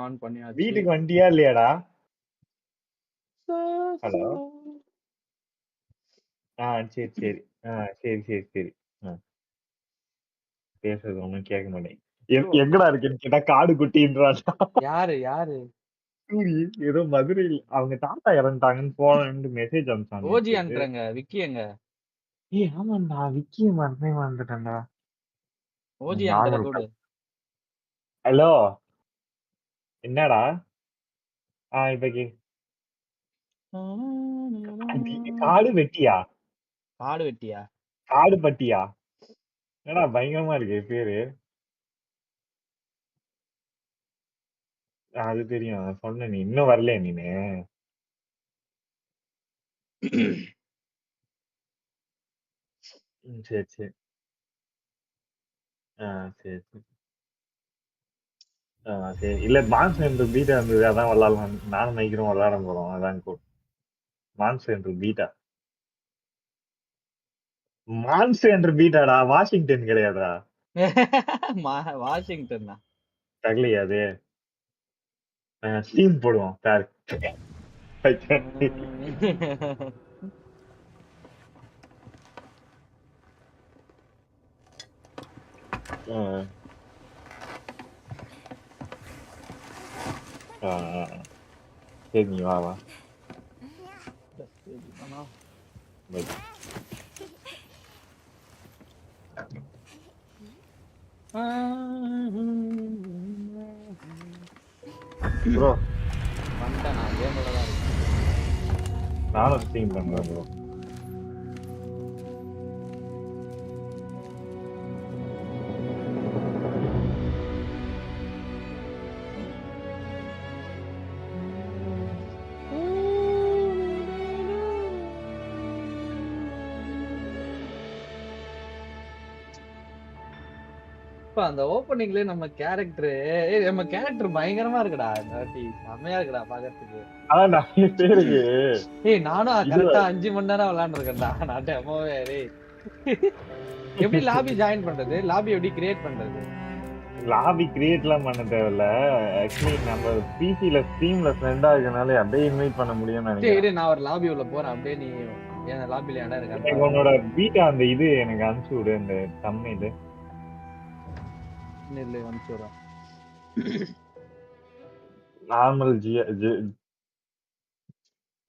On பண்ணியாச்சு. வீட்டுக்கு வந்துட்டியா இல்லையாடா? ஹலோ. சரி சரி. சரி சரி சரி. ஆ. பேசுறது ஒண்ணும் கேட்க மாட்டேங்குது. எங்கடா இருக்கேன்னு கேட்டா காடு குட்டின்றான்டா. யாரு யாரு? சூரி ஏதோ மதுரையில அவங்க தாத்தா இறந்துட்டாங்கன்னு போனேன்னு மெசேஜ் அனுப்பிச்சான் ஓஜி நேத்து. அனுப்புறேங்க. விக்கி எங்க? ஆமாண்டா விக்கிய மறந்தே மறந்துட்டேன்டா. ஓஜி அனுப்புற நார்மல் கூடு. கால். ஹலோ. என்னடா? இப்ப காடு வெட்டியா? காடு வெட்டியா? காடு பட்டியா? என்னடா பயங்கரமா இருக்கு பேரு. அது தெரியும். சொன்ன நீ இன்னும் வரலையா நீனு? சரி சரி. சரி சரி. சரி. இல்ல மான்ஸ்டர் பீட்டா இருந்தது. அதான் விளையாடலாம். நானும் மைக்கிறோம் விளையாட போறோம். அதான் மான்ஸ்டர் பீட்டா. மான்ஸ்டர் பீட்டாடா. வாஷிங்டன் கிடையாதுடா. வாஷிங்டன்னா? தகலையா அது? ஸ்டீம் போடுவோம். பாரு. சரி நீ வா வா. பை. ப்ரோ வந்துட்டேன் நான் கேம்ல தான் இருக்கேன். நானும் ஸ்ட்ரீம் பண்றேன் ப்ரோ. அந்த ஓப்பனிங்ல நம்ம கேரக்டர் பயங்கரமா இருக்குடா. இந்த வாட்டி செமையா இருக்குடா பாக்குறதுக்கு. அதான்டா பேருக்கு. நானும் கரெக்டா 5 மணி நேரம் விளையாண்டுருக்கேன்டா. நான் டெமோவே டேய். எப்படி லாபி ஜாயின் பண்றது? லாபி எப்படி கிரியேட் பண்றது? லாபி கிரியேட்லாம் பண்ண தேவையில்ல. ஆக்சுவலி நம்ம பிசில ஸ்ட்ரீம்ல ஃப்ரெண்டா இருக்கனால அப்படியே இன்வைட் பண்ண முடியும்னு நினைக்கிறேன். சரி நான் ஒரு லாபி உள்ள போறேன். அப்படியே நீ என் லாபில இடம் எனக்கு இருக்கான்னு உன்னோட பீட்டா அந்த இது எனக்கு அனுப்பிச்சு விடு அந்த தம்ப்நெயில். இல்லை அனுப்பிச்சுடுறேன். நார்மல்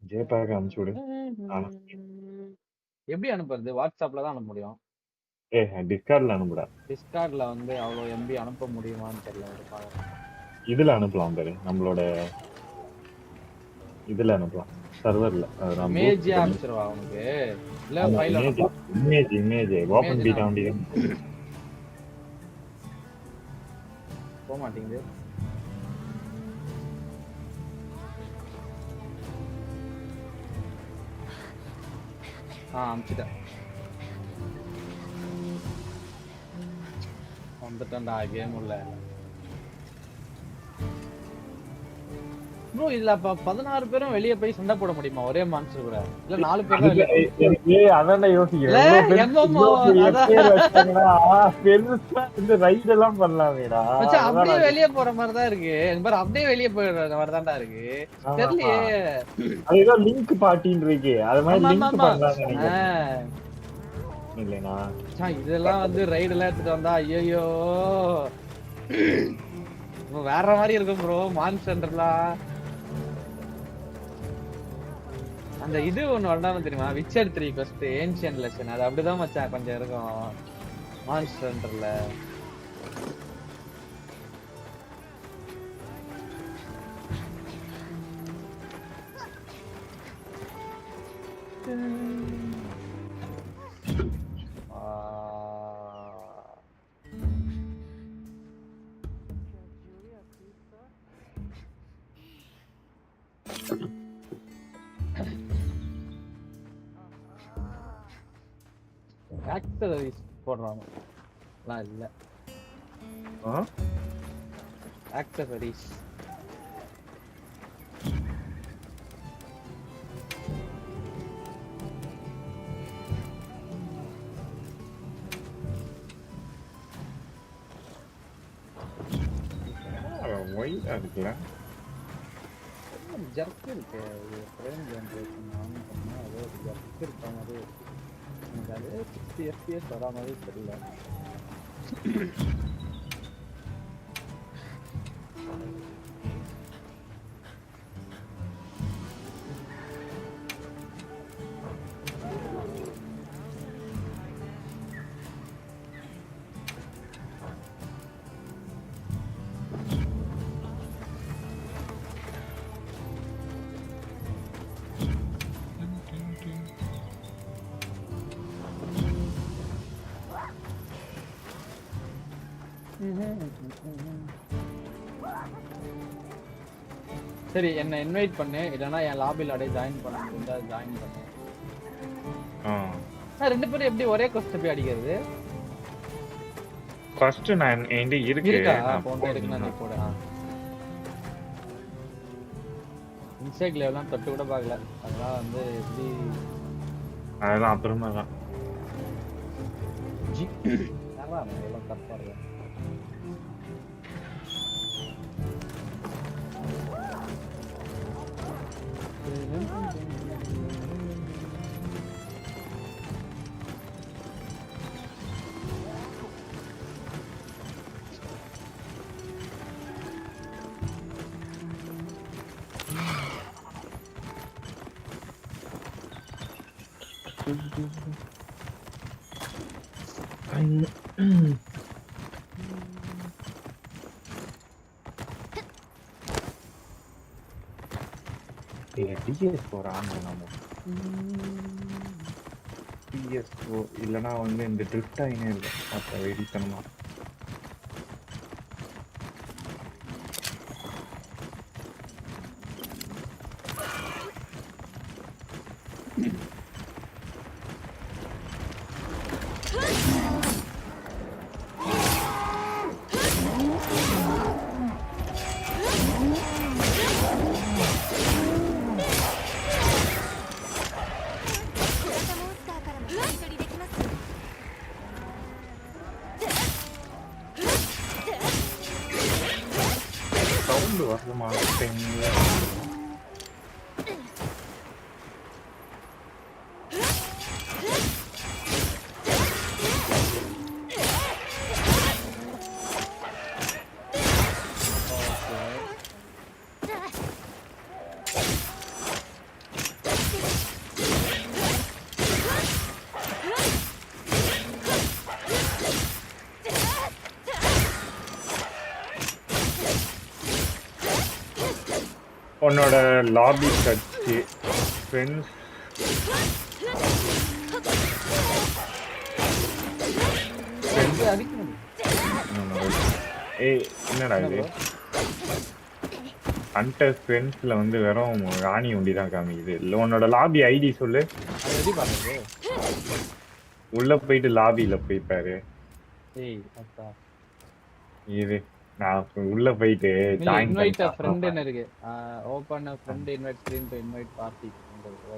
ஜேபேக் அனுப்பிச்சு விடு. எப்படி அனுப்புறது? வாட்ஸ்அப்ல தான் அனுப்ப முடியும். டிஸ்கார்ட்ல அனுப்புடா. டிஸ்கார்ட்ல வந்து அவ்வளவு எம்பி அனுப்ப முடியுமான்னு தெரியல. இதுல அனுப்பலாம் பாரு. நம்மளோட இதுல அனுப்பலாம். சர்வர்ல. இமேஜ் அனுப்பிச்சிருவா உனக்கு. இல்ல ஃபைல் இமேஜ் ஓபன் பீட்டா வண்டி போக மாட்டேங்குது. அனுப்பிச்சிட்டேன். வந்துட்டேன்டா கேம் உள்ள. ப்ரோ இதுல அப்ப 16 பேரும் வெளிய போய் சண்டை போட முடியுமா ஒரே மான்ஸ்டர் கூட? இல்ல 4 பேர் தான் வெளிய போய். அதான்டா யோசிக்கிறேன். பெருசா இந்த ரைட் எல்லாம் பண்ணலாமேடா. மச்சான் அப்படியே வெளிய போற மாதிரி தான் இருக்கு. பாரு அப்படியே வெளிய போற மாதிரி தான்டா இருக்கு. தெரியலையே. அது ஏதோ லிங்க் பார்ட்டின்னு இருக்கு. அது மாதிரி லிங்க் பண்ணலாம்னு நினைக்கிறேன். இல்லைனா இதெல்லாம் வந்து ரைடு எல்லாம் எடுத்துட்டு வந்தா ஐயோ வேற மாதிரி இருக்கும் ப்ரோ. மான்ஸ்டர்லாம் அந்த இது ஒண்ணு வந்தாலும் தெரியுமா? Witcher 3 quest ancient lesson. அது அப்படிதான் மச்சான் கொஞ்சம் இருக்கும் மான்ஸ்டர்ல. ஆக்சசரிஸ் போடுறாங்க. இல்ல ஆக்சசரிஸ் வைடா இருக்குல்ல. ஜர்க் இருக்கு ஃப்ரேம் ஜெனரேஷன் ஆன் பண்ணா அது ஜர்க் இருக்க மாதிரி இருக்கு. எனக்கு அது 60 fps வரா மாதிரி தெரியல. சரி என்ன இன்வைட் பண்ணு, இல்லனா என் லாபில அப்படியே ஜாயின் பண்ண முடிஞ்சா ஜாயின் பண்ணு. ரெண்டு பேரும் எப்படி ஒரே கொஸ்ட் போய் அடிக்கிறது? ஃபர்ஸ்ட் நான் என்கிட்ட இருக்கு. இருக்கா? போன் இருக்குன்னா நீ போடு. இன்சைட் லெவல்லாம் தொட்டு கூட பார்க்கல. அதனால வந்து எப்படி அதெல்லாம் அப்புறமா தான். ஜி யாரா எல்லாம் தப்பா இருக்கு. DS4 ஆன் பண்ணாம PS4 இல்லனா வந்து இந்த ட்ரிஃப்ட் ஆயினே இருக்கு. அப்ப வெடிக்கணுமா? சவுண்ட் வர மாட்டேங்குது. உன்னோட லாபி கட்சி ஃப்ரெண்ட்ஸ் ஏய் என்னடா இது? ஹண்டர் ஃப்ரெண்ட்ஸ்ல வந்து வெறும் ராணி ஒண்டி தான் காமிக்குது. இல்ல உன்னோட லாபி ஐடி சொல்லு. எப்படி பாருங்க? உள்ள போயிட்டு லாபில போய் பாரு. ஏய் அத்தா இது நான் உள்ள போயிட்டு ஜாயின் இன்வைட் a friend ன்னு இருக்கு. Open a friend invite screen to invite party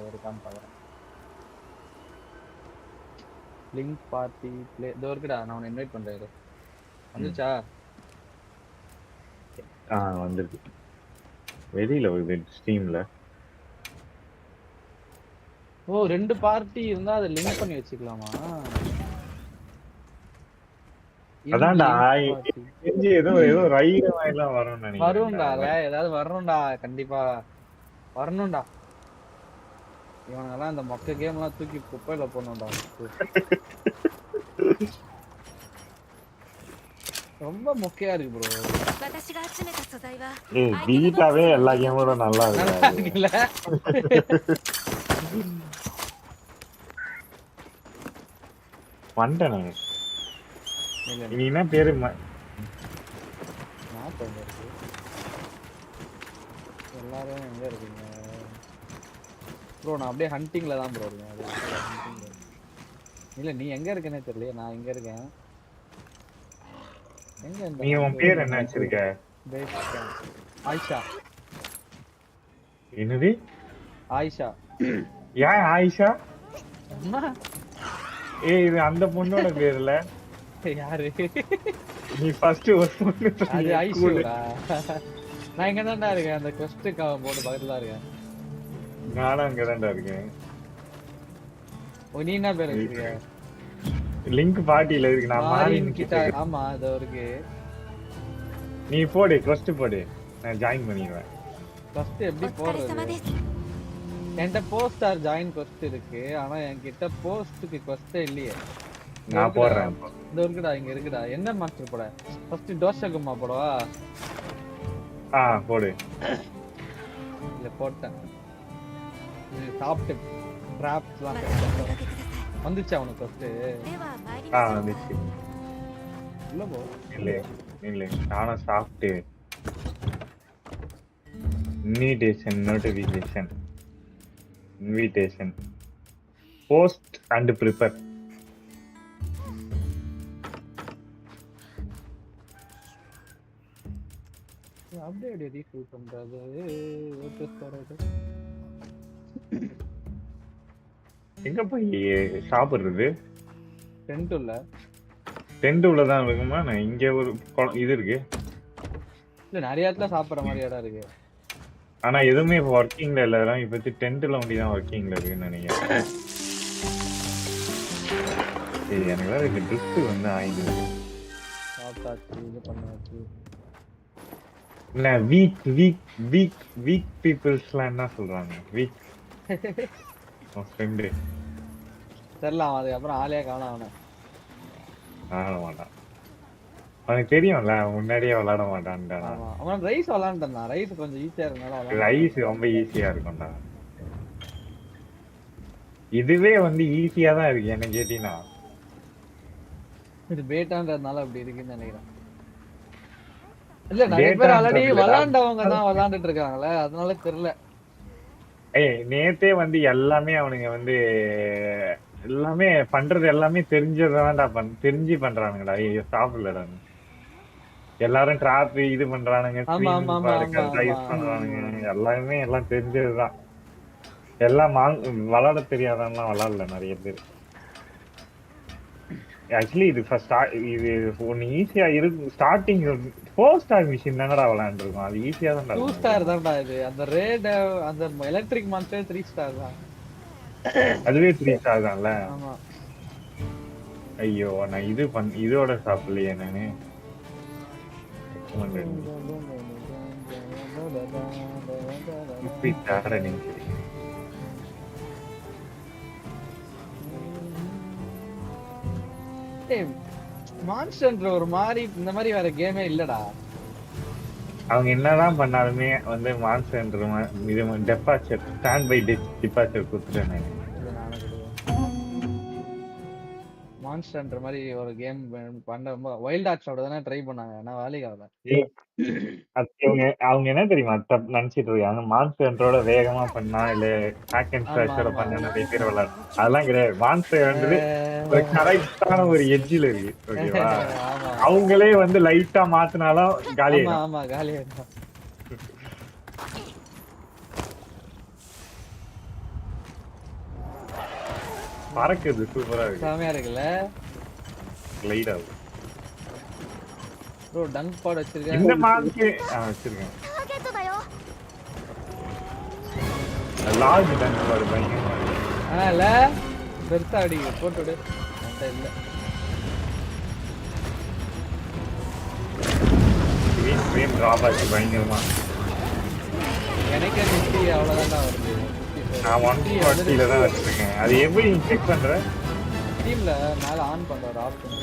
இருக்கான்னு பாக்குறேன். லிங்க் பார்ட்டி ப்ளே இதோ இருக்குடா. நான் உன்னை இன்வைட் பண்றேன். வந்துச்சா? வந்திருக்கு. வெளியில வருது ஸ்ட்ரீம்ல. ஓ ரெண்டு பார்ட்டி இருந்தா அதை லிங்க் பண்ணி வச்சுக்கலாமா? அதான்டா ஏதோ ஏதோ ரைடு எல்லாம் வரும்னு நினைக்கிறேன். வரும்டா, ஏதாவது வரணும்டா, கண்டிப்பா வரணும்டா. இவனெல்லாம் இந்த மொக்க கேம் எல்லாம் தூக்கி குப்பையில போடணும்டா. ரொம்ப மொக்கையா இருக்கு ப்ரோ. ஏய் பீட்டாவே எல்லா கேமோட நல்லா இருக்குல்ல. வண்டனே நீ என்ன பேரு எல்லாரும் எங்க இருக்கீங்க ப்ரோ? நான் அப்படியே ஹண்டிங்ல தான் ப்ரோ இருக்கேன். இல்ல நீ எங்க இருக்கனே தெரியல. நான் எங்க இருக்கேன்? எங்க நீ உன் பேர் என்ன வச்சிருக்க? ஆயிஷா. என்னது ஆயிஷா? ஏன் ஆயிஷா? அம்மா ஏய் இது அந்த பொண்ணோட பேர்ல. யாரு? நீ ஃபர்ஸ்ட் ஒரு பொண்ணு அது ஐஷுடா. நான் இங்க தான்டா இருக்கேன், அந்த quest போட்டு பக்கத்துல தான் இருக்கேன். நானும் அங்கதான்டா இருக்கேன். ஓ, நீ என்ன பேர் வச்சிருக்க? லிங்க் பார்ட்டில இருக்கு. நான் மாறி மாரின் கிட்ட. நிக்கிட்டு. ஆமா, அது இருக்கு. நீ போடு, quest போடு. நான் ஜாயின் பண்ணிடுவேன். Quest எப்படி போடுறது? என்கிட்ட போஸ்ட் ஆர் ஜாயின் quest இருக்கு, ஆனா என்கிட்ட போஸ்ட்க்கு quest இல்லையே. நான் போடுறேன். இந்த இருக்குடா, இங்க இருக்குடா. என்ன மாஸ்டர் போட? ஃபர்ஸ்ட் டோஷகுமா போடவா? போடு. இல்ல போட்டேன். இது சாப்பிட்டு ட்ராப்ஸ்லாம் வந்துச்சா உனக்கு ஃபர்ஸ்ட்? வந்துச்சு. இல்ல போ. இல்ல நானும் சாப்பிட்டு இன்விடேஷன் போஸ்ட் அண்ட் ப்ரிப்பேர். அப்படியே ரீஃபில் பண்றது. எங்க போய் சாப்பிடுறது? டென்ட் இல்ல. டென்ட் உள்ளதான் இருக்குமா? நான் இங்க ஒரு இது இருக்கு. இல்ல நிறைய இடத்துல சாப்பிடுற மாதிரி இடம் இருக்கு. ஆனா எதுவுமே இப்போ ஒர்க்கிங்ல இல்ல. இப்ப டென்ட்ல ஒண்டி தான் ஒர்க்கிங்ல இருக்குன்னு நினைக்கிறேன். சரி, எனக்கு வேற இந்த ட்ரிப்ட் வந்து ஆயிடுது. சாப்பிட்டாச்சு, இது பண்ணாச்சு. இல்ல வீக் பீப்புள்ஸ்லாம் என்ன சொல்றாங்க? வீக் ஃப்ரெண்டு தெரியல, அவன் அதுக்கப்புறம் ஆளே காணோம் அவனை. விளாட மாட்டான். அவனுக்கு தெரியும்ல, முன்னாடியே விளாட மாட்டான்டா. அவன் ரைஸ் விளாண்டான். ரைஸ் கொஞ்சம் ஈஸியா இருந்தாலும் ரைஸ் ரொம்ப ஈஸியா இருக்கும்டா. இதுவே வந்து ஈஸியா தான் இருக்கு என்ன கேட்டீங்கன்னா. இது பேட்டான்றதுனால அப்படி இருக்குன்னு நினைக்கிறேன். இல்ல நிறைய பேர் ஆல்ரெடி விளாண்டவங்க தான் விளாண்டுட்டு இருக்காங்களே, அதனால தெரியல. நேத்தே வந்து எல்லாமே அவனுங்க வந்து எல்லாமே பண்றது எல்லாமே தெரிஞ்சதான்டா தெரிஞ்சு பண்றானுங்கடா. ஐயோ சாப்பிடலடா. எல்லாரும் டிராப் இது பண்றானுங்க, யூஸ் பண்றானுங்க. எல்லாமே எல்லாம் தெரிஞ்சதுதான். எல்லாம் விளாட தெரியாதான் விளாடல நிறைய பேர். ஆக்சுவலி இது இது ஒன்னு ஈஸியா இருக்கு. ஸ்டார்டிங் 4 ஸ்டார் மிஷின் தானடா விளையாண்டுருக்கோம். அது ஈஸியா தான். 2 ஸ்டார் தான்டா இது. அந்த ரேட் அந்த எலக்ட்ரிக் மான்ஸ்டர் 3 ஸ்டார் தான். அதுவே 3 ஸ்டார் தான்ல. ஆமா. ஐயோ நான் இதோட சாப்பிடலையே நானு. மான்ஸ்டர்ன்ற ஒரு மாதிரி இந்த மாதிரி வேற கேமே இல்லடா. அவங்க என்னதான் பண்ணாலுமே வந்து மான்ஸ்டர்ன்ற இது டெபாசிட் ஸ்டாண்ட் பை டெபாசிட் கொடுத்துட்டேன். மான்ஸ்டர்ன்ற மாதிரி ஒரு கேம் பண்ண வைல்ட் ஆர்ட்ஸோட தானே ட்ரை பண்ணாங்க, ஆனா வேலைக்கு ஆகல. அவங்க என்ன தெரியுமா நினைச்சிட்டு இருக்காங்க? மான்ஸ்டரோட வேகமா பண்ணா இல்ல ஹேக் அண்ட் ஸ்லாஷோட பண்ணா நிறைய பேர் விளையாடு. அதெல்லாம் கிடையாது. மான்ஸ்டர் வந்து ஒரு கரெக்டான ஒரு எட்ஜில் இருக்கு. ஓகேவா? அவங்களே வந்து லைட்டா மாத்தினாலும் காலியா. ஆமா காலியா. பறக்குது சூப்பரா இருக்கு. செமையா இருக்குல்ல. லைட் ஆகுது. ப்ரோ டங்க் பாட் வச்சிருக்கேன். இந்த மார்க்கே வச்சிருக்கேன். லார்ஜ் டங்க் பாட் பயங்கரமா இருக்கு. இல்ல பெருசா அடி போட்டு விடு. அந்த இல்ல ஃப்ரேம் டிராப் ஆச்சு பயங்கரமா. எனக்கு 50 அவ்வளவுதான் வருது. நான் 140ல தான் வச்சிருக்கேன். அது எப்படி நீ செக் பண்ற? ஸ்டீம்ல மேல ஆன் பண்ற ஒரு ஆப்ஷன்.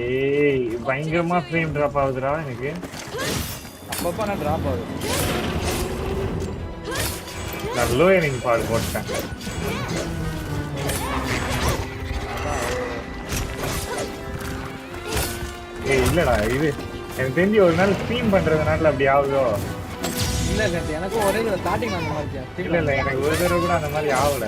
ஏய் பயங்கரமா ஃப்ரேம் டிராப் ஆகுதுடா எனக்கு. அப்பப்ப நான் டிராப் ஆகுது. நான் லோயரிங் பால் போட்டேன். ஏய் இல்லடா இது எனக்கு தெரிஞ்சு ஒரு நாள் ஸ்ட்ரீம் பண்றதுனால அப்படி ஆகுதோ. இல்ல எனக்கு ஒரே ஒரு ஸ்டார்டிங் அந்த மாதிரி இருக்கு. இல்ல எனக்கு ஒரு தடவை கூட அந்த மாதிரி ஆகல.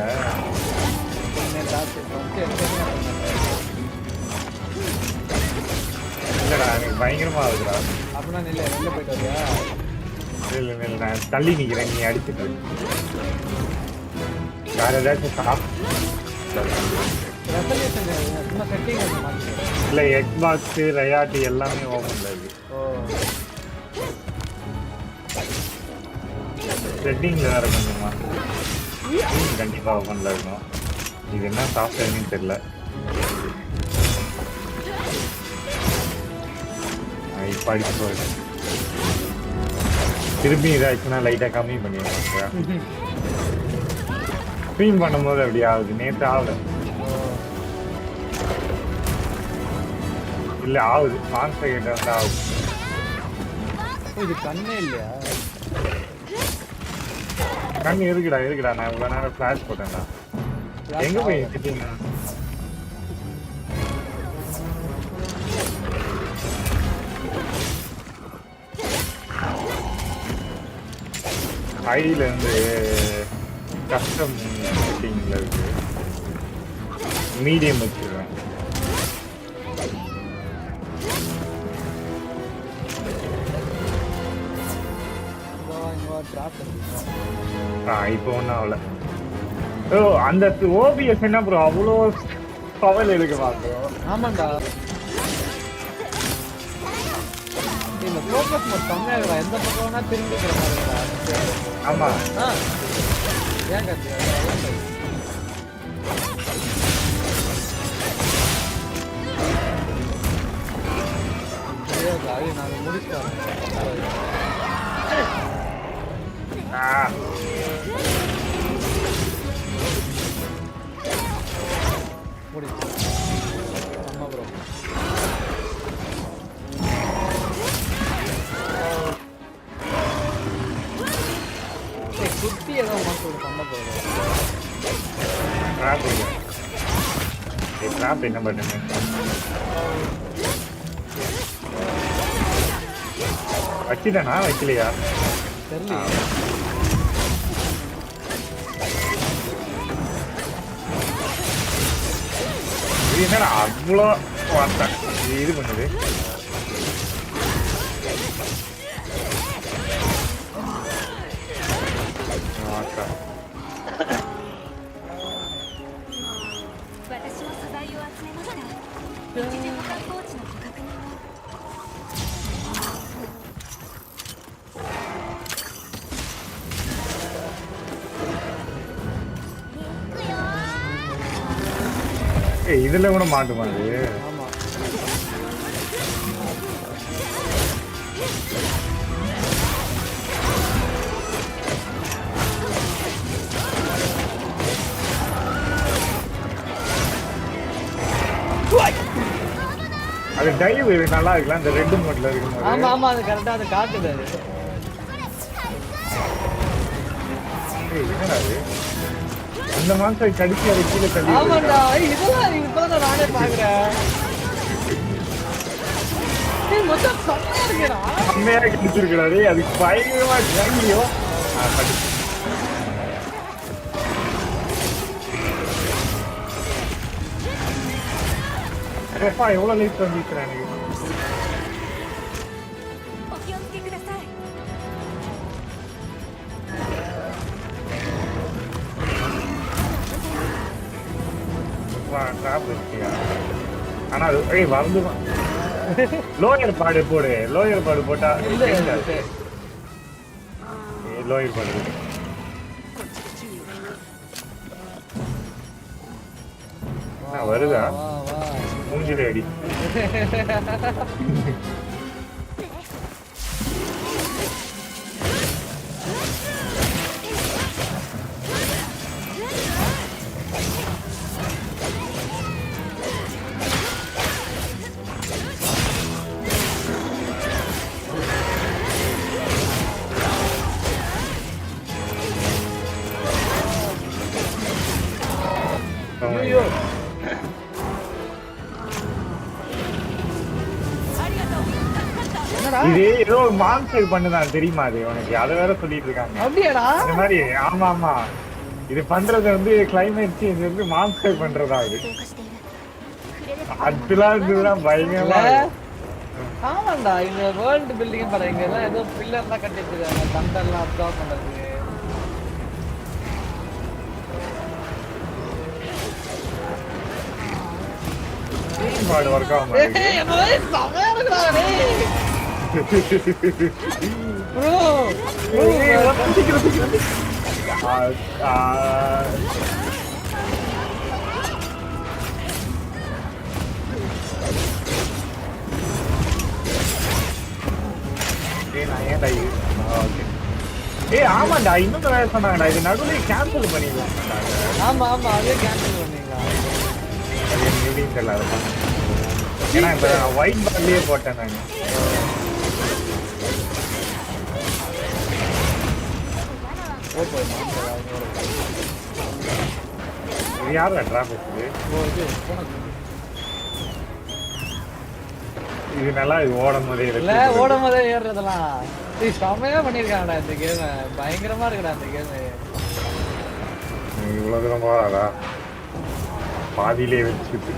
இல்லடா எனக்கு பயங்கரமா ஆகுதுடா. அப்படின்னா இல்ல வெளில போயிட்டு வரியா? இல்ல நான் தள்ளி நிக்கிறேன், நீ அடிச்சுட்டு வேற ஏதாச்சும் ரெசல்யூஷன் சும்மா செட்டிங் மாத்திக்கிறேன். இல்ல எக்ஸ்பாக்ஸ் ரயாட்டி எல்லாமே ஓபன்ல இருக்கு. ஓ செட்டிங்ல வேற கொஞ்சமா கண்டிப்பா ஓபன்ல இருக்கும். இது என்ன சாஃப்ட்வேர்னு தெரியல. இப்ப அடிச்சு போகுது. திருப்பி இதாச்சுன்னா லைட்டா கம்மி பண்ணிடுவாங்க. ஸ்ட்ரீம் பண்ணும்போது அப்படி ஆகுது. நேற்று ஆகல. இல்ல ஆகுது. மான்ஸ்டர் கிட்ட வந்து ஆகுது. இது கண்ணே இல்லையா? கண்ணு இருக்குடா. நான் இவ்வளவு நேரம் ஃபிளாஷ் போட்டேன்டா. எங்க போய் செட்டிங்? ஹைல இருந்து கஸ்டம் செட்டிங்ல இருக்கு. மீடியம் வச்சிருக்கேன். இப்போ ஒன்றும் ஆகல. ஓ அந்த ஓபிஎஸ் என்ன ப்ரோ அவ்வளோ பவர் இருக்கு பார்க்குறோம். ஆமாண்டா இந்த ஃபோக்கஸ் மோட் கம்மியாகுதா? எந்த பக்கம் வேணா திரும்பிக்கிற மாதிரி. ஆமா ஏன் கத்தி நாங்கள் முடிச்சிட்டோம். முடிச்சு அம்மா ப்ரோ குட்டி ஏதோ மாசம் சண்டை போடுறோம். என்ன பண்ணுங்க வச்சுட்டேனா வைக்கலையா தெரியல. இது என்னடா அவ்வளோ வார்த்தை இது பண்ணுது. இதுல கூட மாட்டுமா அது? ஆமா அது டைவ் நல்லா இருக்கலாம் இந்த ரெட் மோட்ல இருக்கும்போது. ஆமா ஆமா அது கரெக்டா அது காட்டுது. அது என்னடா அது அந்த மான்ஸ்டர் கடிச்சு அதை கீழே தள்ளி. ஆமாண்டா இதெல்லாம் இப்பதான் நானே பாக்குறேன். மொத்தம் செம்மையா இருக்குடா. செம்மையா கடிச்சிருக்கிறாரு. அதுக்கு பயங்கரமா ஜங்கியோ அப்பா எவ்வளவு லைட் வந்துக்கிறேன் எனக்கு. ஆனா வந்து லோயர் பாடு போடு. லோயர் பாடு போட்டா லோயர் பாடு வருதா மூஞ்சில அடி. இது ஏதோ மான்ஸ்டர் பண்ணுதான் தெரியுமா? அது உனக்கு அதை வேற சொல்லிட்டு இருக்காங்க. அப்படியாடா? இந்த மாதிரி ஆமா ஆமா இது பண்றது வந்து கிளைமேட் சேஞ்ச் வந்து மான்ஸ்டர் பண்றதா இது. அதெல்லாம் இதுதான் பயங்கரமா. ஆமாண்டா இந்த வேர்ல்டு பில்டிங் பாருங்க எல்லாம் ஏதோ பில்லர் தான் கட்டிட்டு இருக்காங்க தண்டெல்லாம் அப்சார்ப் பண்றதுக்கு. பாடு ஒர்க் ஆக மாட்டேங்குது. என்னடா இது செமையா இருக்குடா டேய். ப்ரோ சீக்கிரம் சீக்கிரம். நான் ஏன்டா ஓகே. ஆமாண்டா இன்னும் வேலை சொன்னாங்கடா, இது நடுவுல கேன்சல் பண்ணிடலாம். ஆமா ஆமா அதே கேன்சல் பண்ணீங்களா? அது எனக்கு எப்படின்னு தெரியல. அதை பண்ண ஏன்னா இப்ப ஒயிட் பார்லயே போட்டேன் நான். ஓகே இது யாரா டிராபிக்? இது போனது இது நல்லா இது ஓடும் போதே இல்ல ஓடும் போதே ஏறுறதெல்லாம் செமையா பண்ணிருக்காங்கடா இந்த கேம். பயங்கரமா இருக்குடா இந்த கேம். இவ்வளவு தூரம் போறாதா? பாதியிலே வச்சுட்டு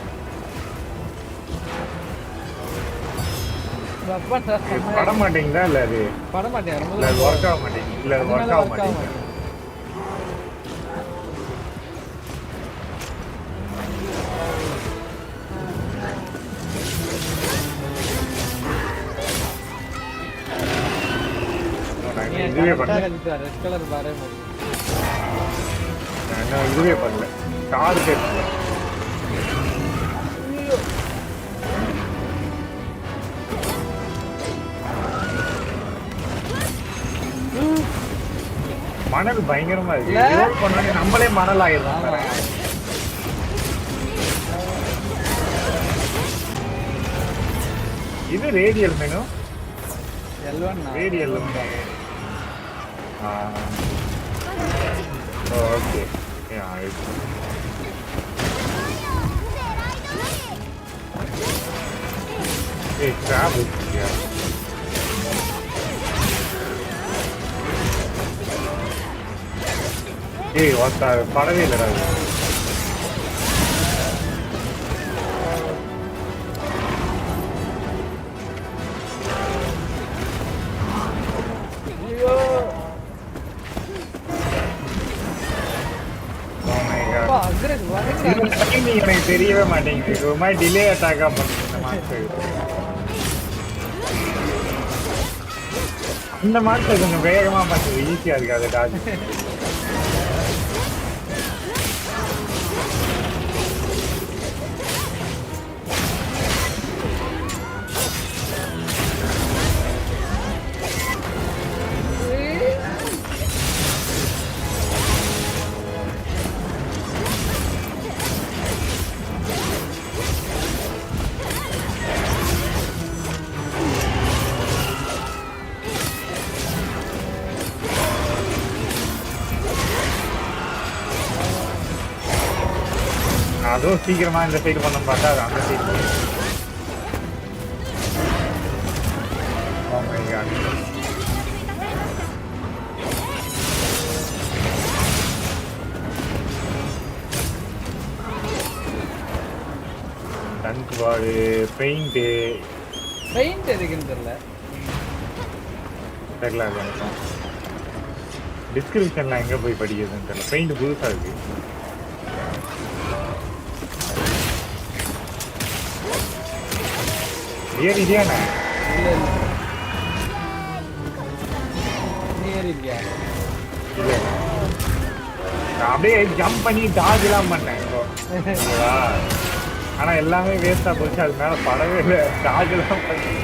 பட மாட்டேங்குதா? இல்ல அது பட மாட்டேன் ஒர்க் ஆக மாட்டேங்குது. இல்ல ஒர்க் ஆக மாட்டேங்குது. இதுவே பண்ணல. ரெட் கலர் பாரு. நான் இதுவே பண்ணல. கார் கேட்கல. மணல் பயங்கரமா இருக்கு. நம்மளே மணல் ஆயிடும். இது radial menu. Radial okay. Graph இருக்கு. படவே இல்லடா. எனக்கு தெரியவே மாட்டேங்குது. ஒரு மாதிரி டிலே அட்டாக்கா பண்ணுது இந்த மாஸ்டர். கொஞ்சம் வேகமா பண்ணுது. ஈஸியா இருக்காது டாஜ். அதுவும் சீக்கிரமா இந்த சைடு பண்ண பார்த்தா அது அந்த சைடு. டங்க் பாடு பெயிண்ட் எதுக்குன்னு தெரியல. டிஸ்கிரிப்ஷன்ல எங்க போய் படிக்கிறதுன்னு தெரியல. பெயிண்ட் புதுசா இருக்கு. ஏறிடியாண்ணா? இல்ல நீ ஏறிட்டியா? இல்ல நான் அப்படியே ஜம்ப் பண்ணி டாஜ் எல்லாம் பண்ணேன். ஆனா எல்லாமே வேஸ்டா போச்சு. அது மேல படவே இல்லை. டாஜ் எல்லாம் பண்ணி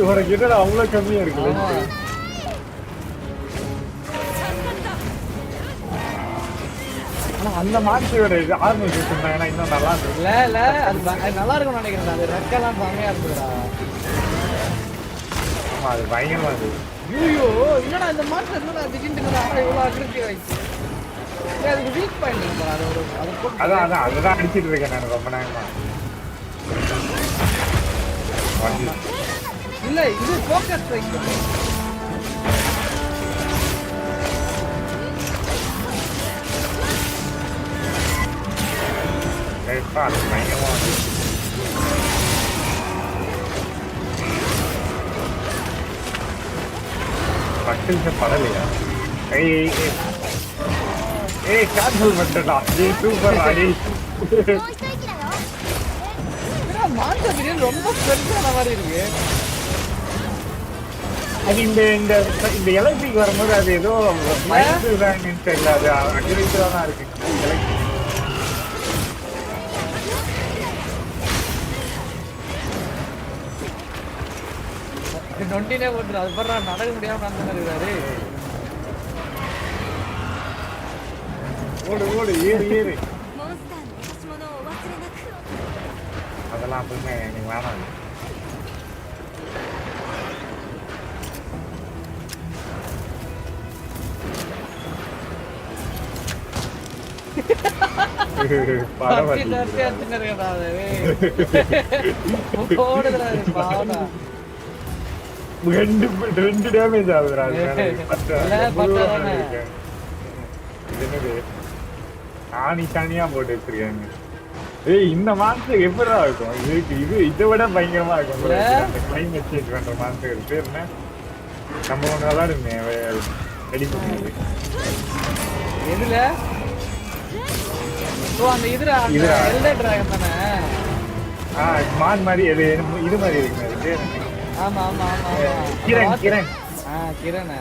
உனக்கு என்னடா அவ்வளவு கம்மியா இருக்குல்ல? அந்த மாஸ்டரோட ஆர்மர் வச்சிருந்தாங்கன்னா இன்னும் நல்லா இருக்கும். இல்ல அது நல்லா இருக்கும்னு நினைக்கிறேன். அது ரெக்கெல்லாம் செமையா இருக்குதுடா. ஆமா அது பயங்கரமா இருக்கு. ஐயோ என்னடா இந்த மாஸ்டர் என்னடா திடீர்னு இவ்வளவு அக்ரெசிவ் ஆயிடுச்சு. அதுக்கு வீக் பாயிண்ட் இருக்குடா. அதுதான் அடிச்சிட்டு இருக்கேன் நான் ரொம்ப நேரமா. இல்ல இது ஃபோக்கஸ் ஸ்ட்ரைக். அது பயங்கரமா பட்டில் படலையா? ஏய் கேன்சல் பண்ணிட்டா நீ சூப்பர் ராடி மான்ஸ்டர் பிரியாணி ரொம்ப பெருசான மாதிரி இருக்கு. அது இந்த இந்த இந்த எலக்ட்ரிக் வரும்போது அது ஏதோ மைனஸ் தெரியல, அது அக்ரிவேட்டா தான் இருக்கு எலக்ட்ரிக். நொண்டினே போட்டுரு, அது பாரு நடக்க முடியாம நடந்து இருக்காரு. ஓடு ஓடு ஏறு ஏறு. அதெல்லாம் அப்பவுமே எனக்கு வேணாம். பரவாயில்ல ரெண்டு டேமேஜ் ஆகுதுடா. என்னது ஆணி சாணியா போட்டு வச்சிருக்காங்க. ஏய் இந்த மாசம் எப்படிடா இருக்கும் இதுக்கு? இது இதை விட பயங்கரமா இருக்கும். கிளைமேட் சேஞ்ச் பண்ற மாசம் பேர் என்ன? நம்ம ஒண்ணு விளாடுமே ரெடி பண்ணுது. எதுல அந்த இதுல எல்டர் டிராகன் தானே? மான் மாதிரி இது மாதிரி இருக்கு அது பேர். ஆமா ஆமா ஆமா கிரண் கிரண். கிரண்.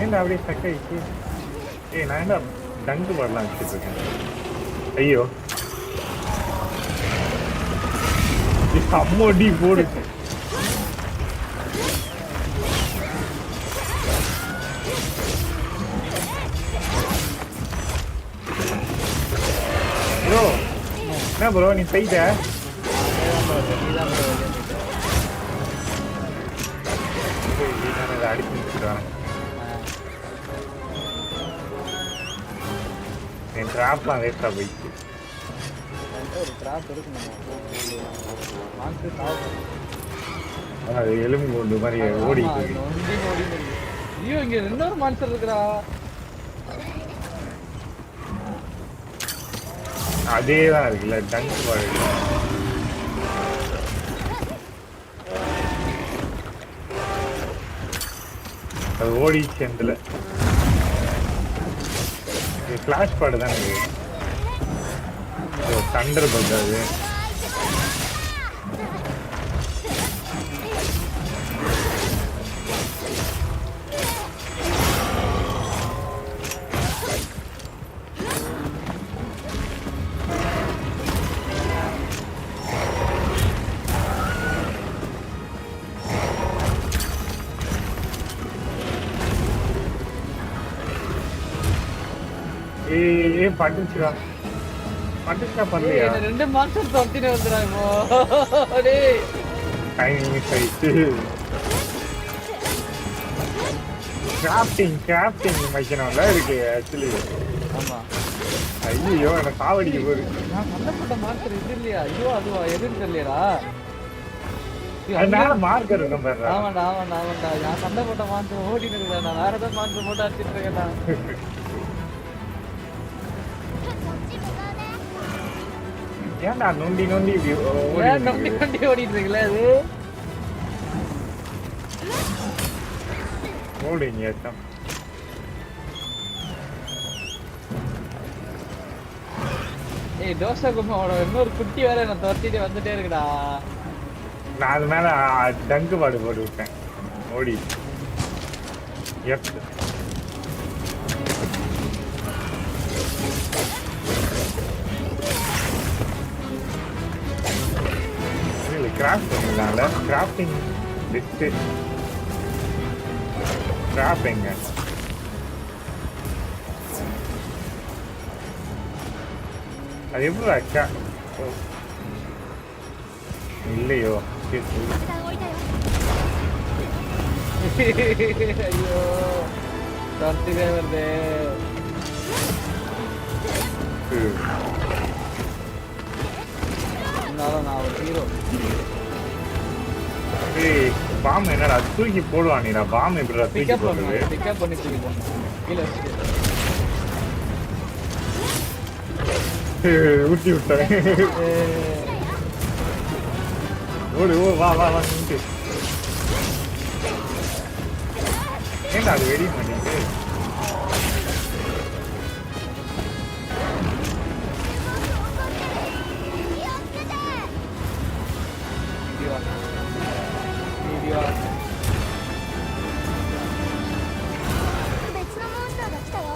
ஏன்டா அப்படியே ஸ்டக் ஆயிடுச்சு? ஏய் நான் என்ன டங்கு வரலாம் வச்சுட்டு இருக்கேன். ஐயோ அம்மோடி போடு. ப்ரோ என்ன ப்ரோ நீ போயிட்ட? அடிச்சு முடிச்சுட்டு வரேன். என் ட்ராப்லாம் வேஸ்டா போயிடுச்சு. ஒரு ட்ராப் இருக்குமா? அது எலும்பு கொண்டு மாதிரி ஓடிட்டு இருக்கு. ஐயோ இங்க இன்னொரு மான்ஸ்டர் இருக்குடா. அதேதான் இருக்குல்ல டங்க் பாடு. அது ஓடிச்சு அதுல. ஃபிளாஷ் பாடு தான் இருக்கு. தண்டர் பக் அது. பட்டுச்சுடா பட்டுச்சா பண்ணலையா? ரெண்டு மான்ஸ்டர் தொத்தினே வந்துடா இப்போ. டேய் டைமிங் மிஸ் ஆயிடுச்சு. கிராஃப்டிங் வைக்கணும்ல இருக்கு ஆக்சுவலி. ஆமா. ஐயோ என்ன சாவடிக்க போகுது. நான் சண்டப்பட்ட மான்ஸ்டர் இது இல்லையா? ஐயோ அதுவா எதுன்னு தெரியலடா. அதனால மார்க்கர் இருக்கும் பாரு. ஆமாண்டா ஆமாண்டா ஆமாண்டா. நான் சண்டப்பட்ட மான்ஸ்டர் ஓடிட்டு இருக்கேன். நான் வேற ஏதாவது மான்ஸ்டர் போட்டு அடிச்சிட்டு இருக்கேன். ஏன்டா நொண்டி நொண்டி ஓடிட்டு இருக்குல்ல அது? ஓடுங்க ஏத்தம். ஏய் தோசை கும்மாவோட இன்னொரு குட்டி வேற என்ன துரத்திட்டு வந்துட்டே இருக்குடா. நான் அது மேல டங்கு பாடு போட்டு விட்டேன் ஓடி. எப் கிராஃப்ட் பண்ணிடலாம்ல. Crafting best. கிராஃப்ட் எங்க? அது எப்படி ஆச்சா? இல்லையோ ஐயோ துரத்திட்டே வருது. நான் ஒரு ஹீரோ. பாம் என்னடா தூக்கி போடுவானீடா? பாம் எப்படிடா தூக்கி போடுறது? பிக்கப் பண்ணி தூக்கி போடணும். கீழ ஊட்டி விட்டேன். ஓடு ஓ வா வா வா. ஏன்டா அது வெடி பண்ணிட்டு வீடியோ 別のモンスターが来たよ。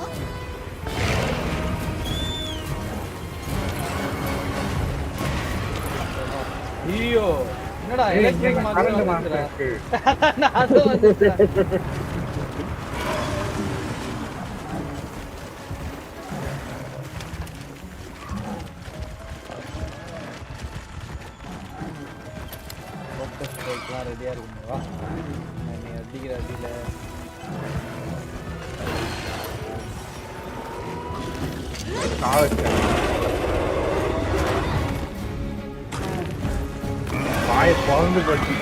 ஐயோ என்னடா எலக்ட்ரிக் மாதிரி கரண்ட் வந்துச்சுடா. மாஸ்டருக்கு அது வந்துச்சுடா. ஃபோக்கஸ் ஸ்ட்ரைக்லாம் ரெடியா இருக்குங்க வா. நீ அடிக்கிற அடியில வாய் பொழந்து போச்சு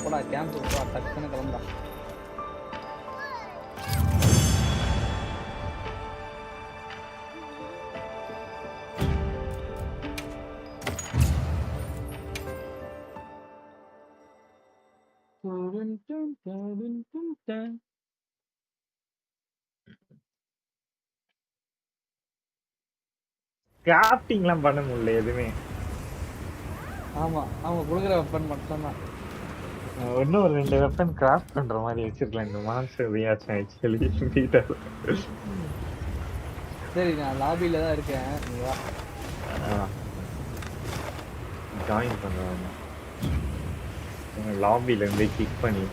போடா கேம்ப் போடா டக்குன்னு கிளம்புடா. கிராஃப்டிங்லாம் பண்ண முடியல எதுவுமே. ஆமா அவங்க கொடுக்குற வெப்பன் மட்டும்தான். இன்னும் ஒரு 2 வெப்பன் கிராஃப்ட் பண்ற மாதிரி வச்சிருக்கலாம் இந்த மான்ஸ்டர் ரியாக்ஷன் ஆக்சுவலி பீட்டர். சரி நான் லாபியில தான் இருக்கேன் நீ வா. ஜாயின் பண்ணுவாங்க லாபில இருந்து கிளிக் பண்ணி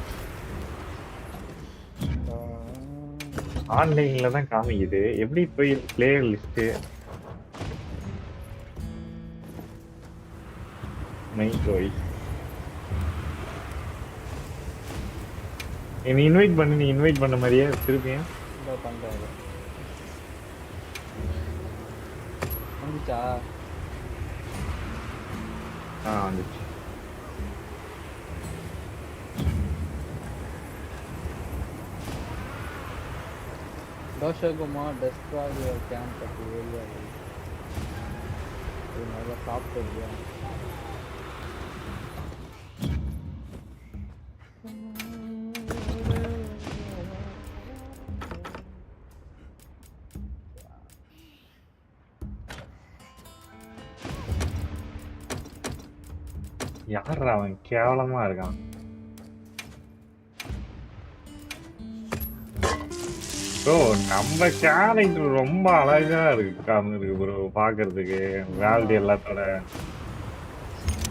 ஆன்லைன்ல தான் காமிக்குது. எப்படி போய் பிளேயர் லிஸ்ட் மைக் வாய்ஸ் என்ன இன்வைட் பண்ணி நீ இன்வைட் பண்ண மாதிரியே திருப்பியும் இதோ பண்றாரு வந்துச்சா? வந்துச்சு. தோஷகுமா destroy your camp at area. இது நல்லா சாப்பிட்டு யாரா அவன் கேவலமா இருக்கான். ப்ரோ நம்ம கேரக்டர் ரொம்ப அழகா இருக்கு ப்ரோ பாக்குறதுக்கு. வேல்டி எல்லாத்தோட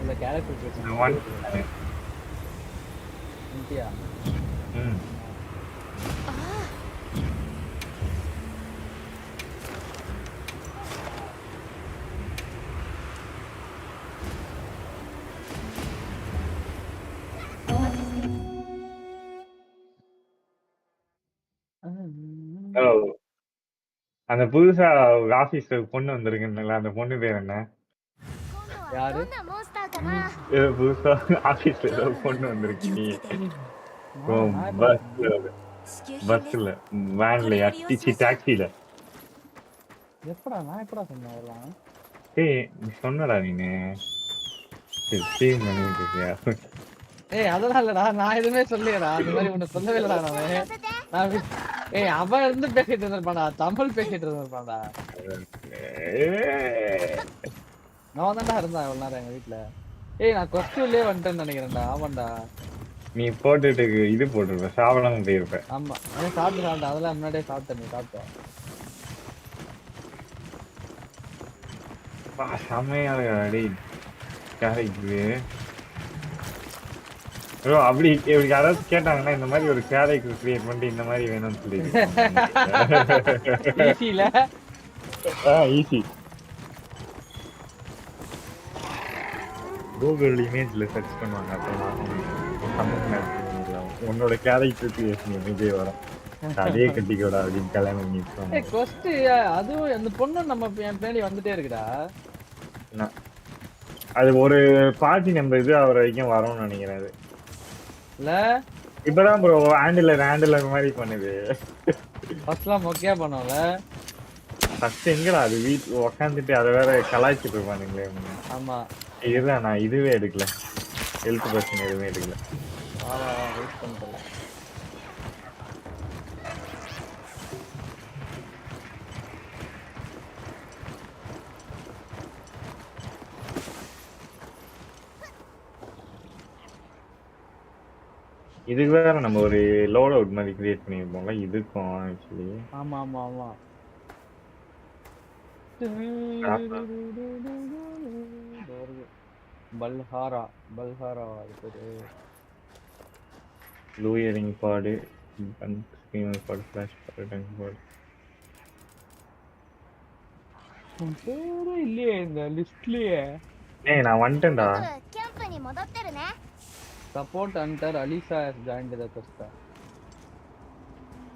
இந்த கேரக்டர் இந்தியா அந்த புதுசா ஆபீஸ்ல பொண்ணு வந்திருக்குல்ல அந்த பொண்ணு பேர் என்ன? யாரு? どんなモンスターかな。 புதுசா ஆபீஸ்ல ஏதோ பொண்ணு வந்திருக்கு. நீ பஸ்ல வேன்ல டாக்ஸில எப்படா நான் எப்படா சொன்னேன் அதெல்லாம்? ஏய் நீ சொன்னடா நீனு ஸ்ட்ரீம் பண்ணிட்டு இருக்கியா? ஏய் அதெல்லாம் இல்லடா நான் எதுவுமே சொல்லலையடா. அந்த மாதிரி ஒண்ணு சொல்லவே இல்லடா நான். ஏய் அவன் இருந்து பேசிட்டு இருந்திருப்பான்டா. தமிழ் பேசிட்டு இருந்திருப்பான்டா. நான் தான்டா இருந்தேன் இவ்வளவு நேரம் எங்க வீட்டுல. ஏய் நான் கொஸ்டின்லயே வந்துட்டேன்னு நினைக்கிறேன்டா. ஆமாண்டா நீ போட்டுட்டு இது போட்டுருப்ப சாப்பிடாம போயிருப்ப. ஆமா சாப்பிட்டு அதெல்லாம் முன்னாடியே சாப்பிட்டேன். நீ சாப்பிட்ட செம்மையா கேரக்டரு ப்ரோ. அப்படி யாராவது கேட்டாங்கன்னா இந்த மாதிரி ஒரு கேரக்டர் கிரியேட் பண்ணிட்டு இந்த மாதிரி வேணும்னு சொல்லிட்டு ஈஸி கூகுள் இமேஜ்ல சர்ச் பண்ணுவாங்க. அப்புறம் உன்னோட கேரக்டர் கிரியேஷன் இமேஜே வரும். அதே கட்டிக்கோடா அப்படின்னு கல்யாணம் பண்ணி அதுவும் அந்த பொண்ணு நம்ம பின்னாடி வந்துட்டே இருக்குடா. அது ஒரு பார்ட்டி நம்ம இது அவர வரைக்கும் வரும்னு நினைக்கிறேன். இல்ல இப்பதான் ப்ரோ ஹேண்டிலர் மாதிரி பண்ணுது. ஃபர்ஸ்ட்லாம் மொக்கையா பண்ணோம்ல. ஃபர்ஸ்ட் எங்கடா அது வீட்டு உக்காந்துட்டு அதை வேற கலாய்ச்சிட்டு இருப்பானுங்களே. ஆமா. இதுதான் நான் இதுவே எடுக்கல. ஹெல்த் பர்சன் எதுவுமே எடுக்கல. வா வெயிட் பண்றேன். இதுக்கு வேற நம்ம ஒரு லோட் அவுட் மாதிரி கிரியேட் பண்ணிருப்போம்ல இதுக்கும் ஆக்சுவலி. ஆமா ஆமா ஆமா. பல்ஹாரா அது பேரு. Blue earring pod, screamer pod, flash pod, dung pod. பேரே இல்லையே இந்த லிஸ்ட்லயே. ஏய் நான் வந்துட்டேன்டா. キャンプに戻ってるね。 support hunter Alisa has joined the quest.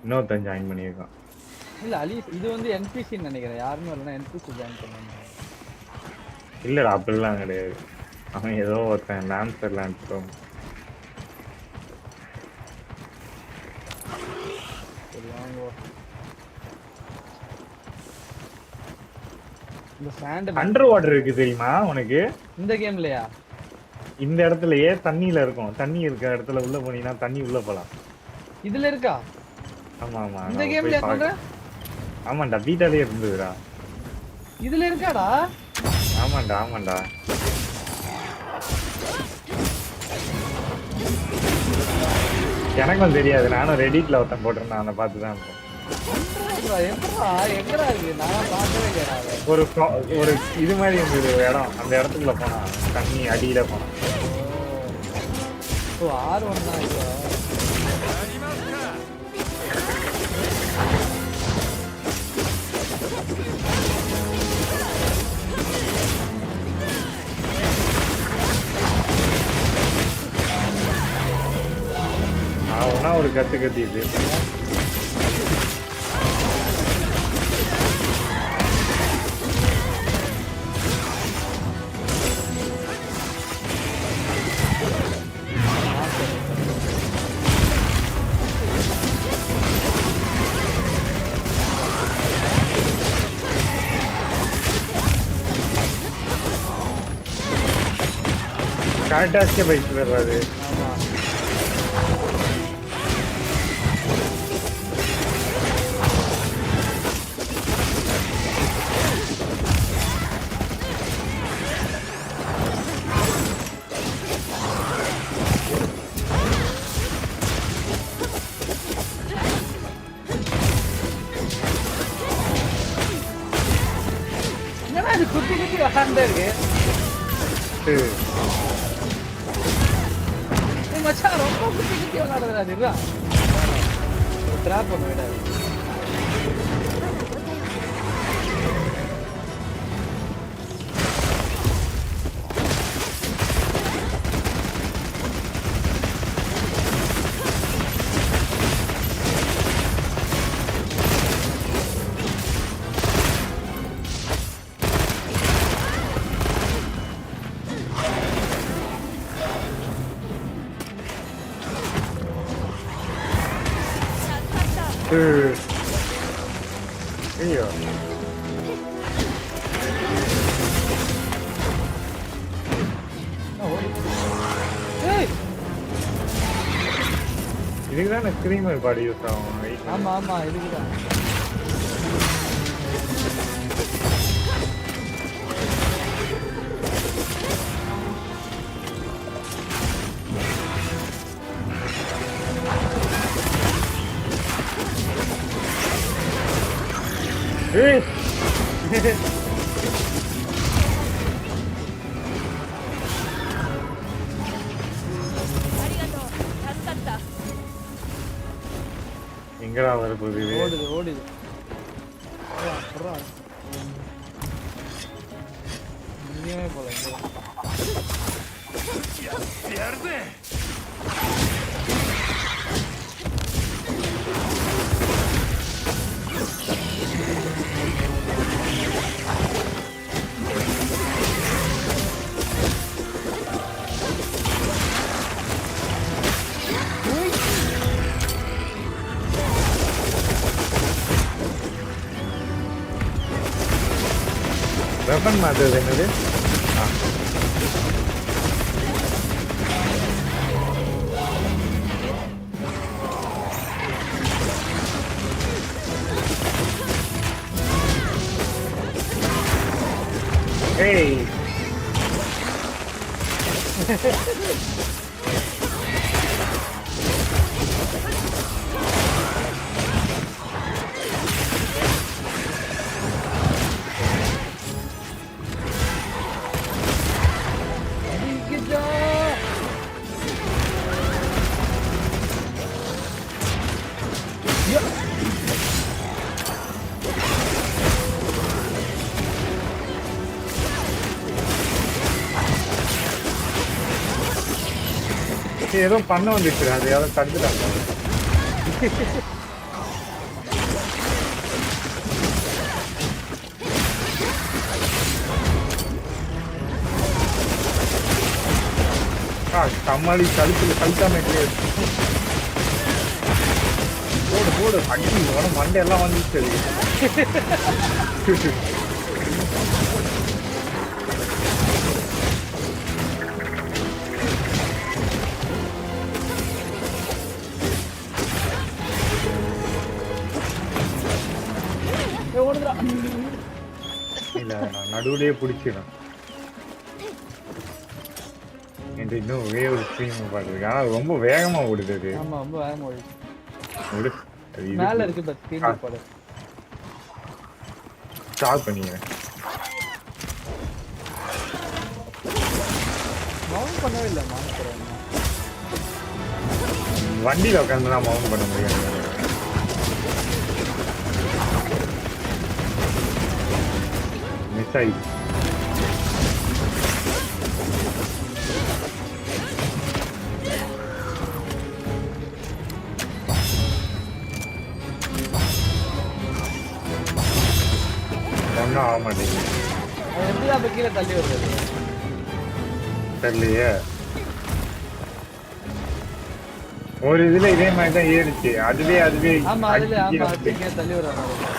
இன்னொருத்தன் ஜாயின் பண்ணியிருக்கான். இல்ல அலிஸ் இது வந்து NPC ன்னு நினைக்கிறேன். யாருமே இல்லனா NPC ஜாயின் பண்ணுவாங்க. இல்லடா அப்படிலாம் கிடையாது. அவன் ஏதோ ஒருத்தன் லான்சர் லான்சரும். சரி வாங்க. இந்த சாண்ட் அண்டர் வாட்டர் இருக்கு தெரியுமா உனக்கு? இந்த கேம்லயா? இந்த இடத்துலயே தண்ணியில இருக்கும். தண்ணி இருக்க இடத்துல உள்ள போனீங்கன்னா தண்ணி உள்ள போலாம். இதுல இருக்கா? ஆமா ஆமா. இந்த கேம்ல சொல்ற? ஆமாண்டா பீட்டாலே இருந்ததுடா. இதுல இருக்காடா? ஆமாண்டா. எனக்கும் தெரியாது. நானும் ரெடிட்ல ஒருத்தன் போட்டிருந்தேன். அதை பார்த்து தான் இருப்பேன். எங்கடா இருக்கு? நான் பார்க்கவே இல்லையா. ஒரு இது மாதிரி இருந்தது ஒரு இடம். அந்த இடத்துக்குள்ள போனா தண்ணி அடியில போனா. ஓ R1 தான் இது. ஒன்னா ஒரு கத்திட்டு கரெக்டாக பைக் வர்றாரு. குத்தி விளாண்டே இருக்கு. மச்சான் ரொம்ப குத்தி விளாடுறா. அதுதான் ட்ராப் பண்ண விடாது. ஐயோ இதுக்குதான் ஸ்கிரீமர் பாடி யூஸ் ஆகும். ஆமா இதுக்குதான். எங்கடா வரப்போகுது? ஓடுது. இங்கேயுமே போல. வெப்பன் மாத்துறது என்னது? ஏய் ஏதோ பண்ண வந்துச்சு, அது யாரோ தடுத்துட்டாங்க. கம்மாளி கழுத்தாம போடு போடு அடி உன மண்டை எல்லாம் வந்துச்சு. இல்ல நான் நடுவுலயே பிடிச்சிடும். இன்னும் ஒரே ஒரு ஸ்ட்ரீம் பாத்துருக்கு. ஆனா ரொம்ப வேகமா ஓடுது அது. ஆமா ரொம்ப வேகமா ஓடுது. ஓடு. மேல இருக்கு பஸ் ஸ்கிரீன் போடு. ஸ்டார்ட் பண்ணிங்க. மவுண்ட் பண்ணவே இல்ல மவுண்ட் பண்ண. வண்டியில உட்கார்ந்து நான் மவுண்ட் பண்ண முடியாது. மிஸ் ஆயிடுச்சு. ஒன்றும் ஆக மாட்டேங்குது. எப்படிதான் அப்ப கீழே தள்ளி வருது தெரியலையே. ஒரு இதுல இதே மாதிரி தான் ஏறிச்சு. அதுவே ஆமா அதுல ஆமா கீழே தள்ளி வருவாங்க.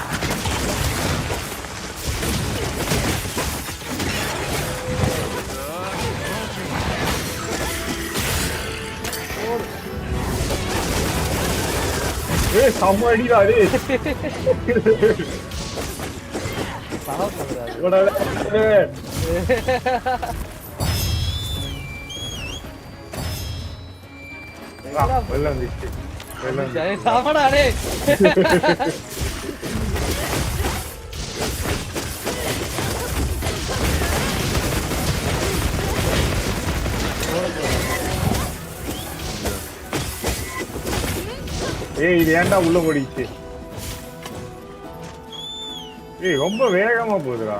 ஏய் செம்ம அடிடா டேய். ஏய் இது ஏன்டா உள்ள ஓடிச்சு? ஏய் ரொம்ப வேகமா போகுதுடா.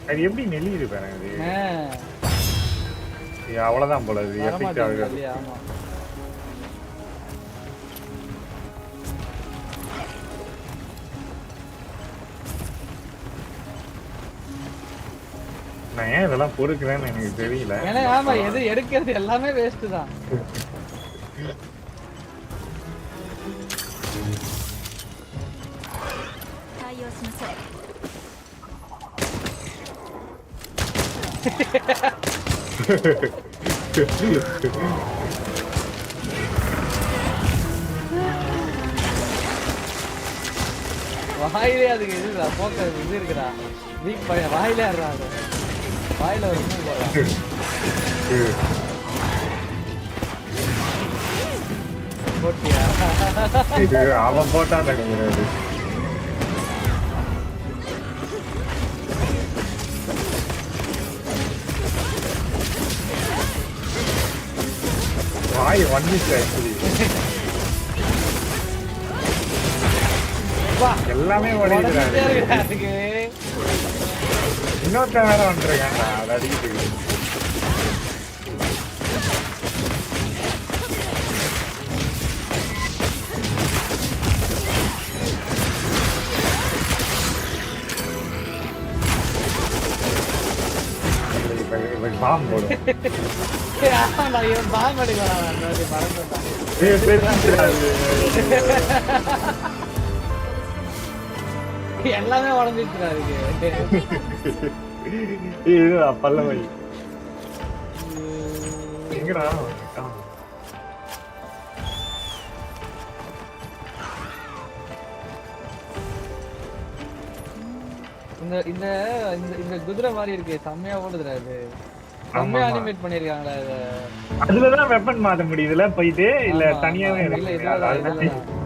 அது எப்படி நெல்லிது பாருங்க. அது அவ்வளவுதான் போல. இது எஃபெக்ட் ஆகுது. ஆமா நான் ஏன் இதெல்லாம் பொறுக்கிறேன்னு எனக்கு தெரியல. ஏன்னா ஆமா எது எடுக்கிறது எல்லாமே வேஸ்ட் தான். வாயிலே அதுக்கு இதுடா போக்க இது இருக்குடா. வீக் பையன் வாயிலே ஆடுறா. அது வாயில ஒரு போட்டியா? அவன் போட்டான் கிடையாது. வாய் வந்துச்சு. எல்லாமே ஓடிக்கிறாரு. இன்னொருத்த வேற வந்துருக்காண்டா. அது அடிக்கிட்டு பாம்பு போடும். நான் இவன் பாம்பு அடிக்கிறான் அந்த வாட்டி மறந்துட்டான். ஏய், பேசிக்கிறா அது. எல்லாமே உடஞ்சிச்சுடா இருக்கு. ஏய், இதுடா, பல்லவை. எங்கடா அவன்? இந்த இந்த இந்த- இந்த குதிரை மாதிரி இருக்கு, செம்மையா ஓடுதுடா இது. செம்மையா ஆமா. அனிமேட் பண்ணிருக்காங்களா இத. அதுலதான் வெப்பன் மாத்த முடியுதுல போயிட்டு, இல்ல ஆமா, தனியாவே ஆமா. இல்ல இருக்கு. இதுலதான் அதுதான் இதுலதான்.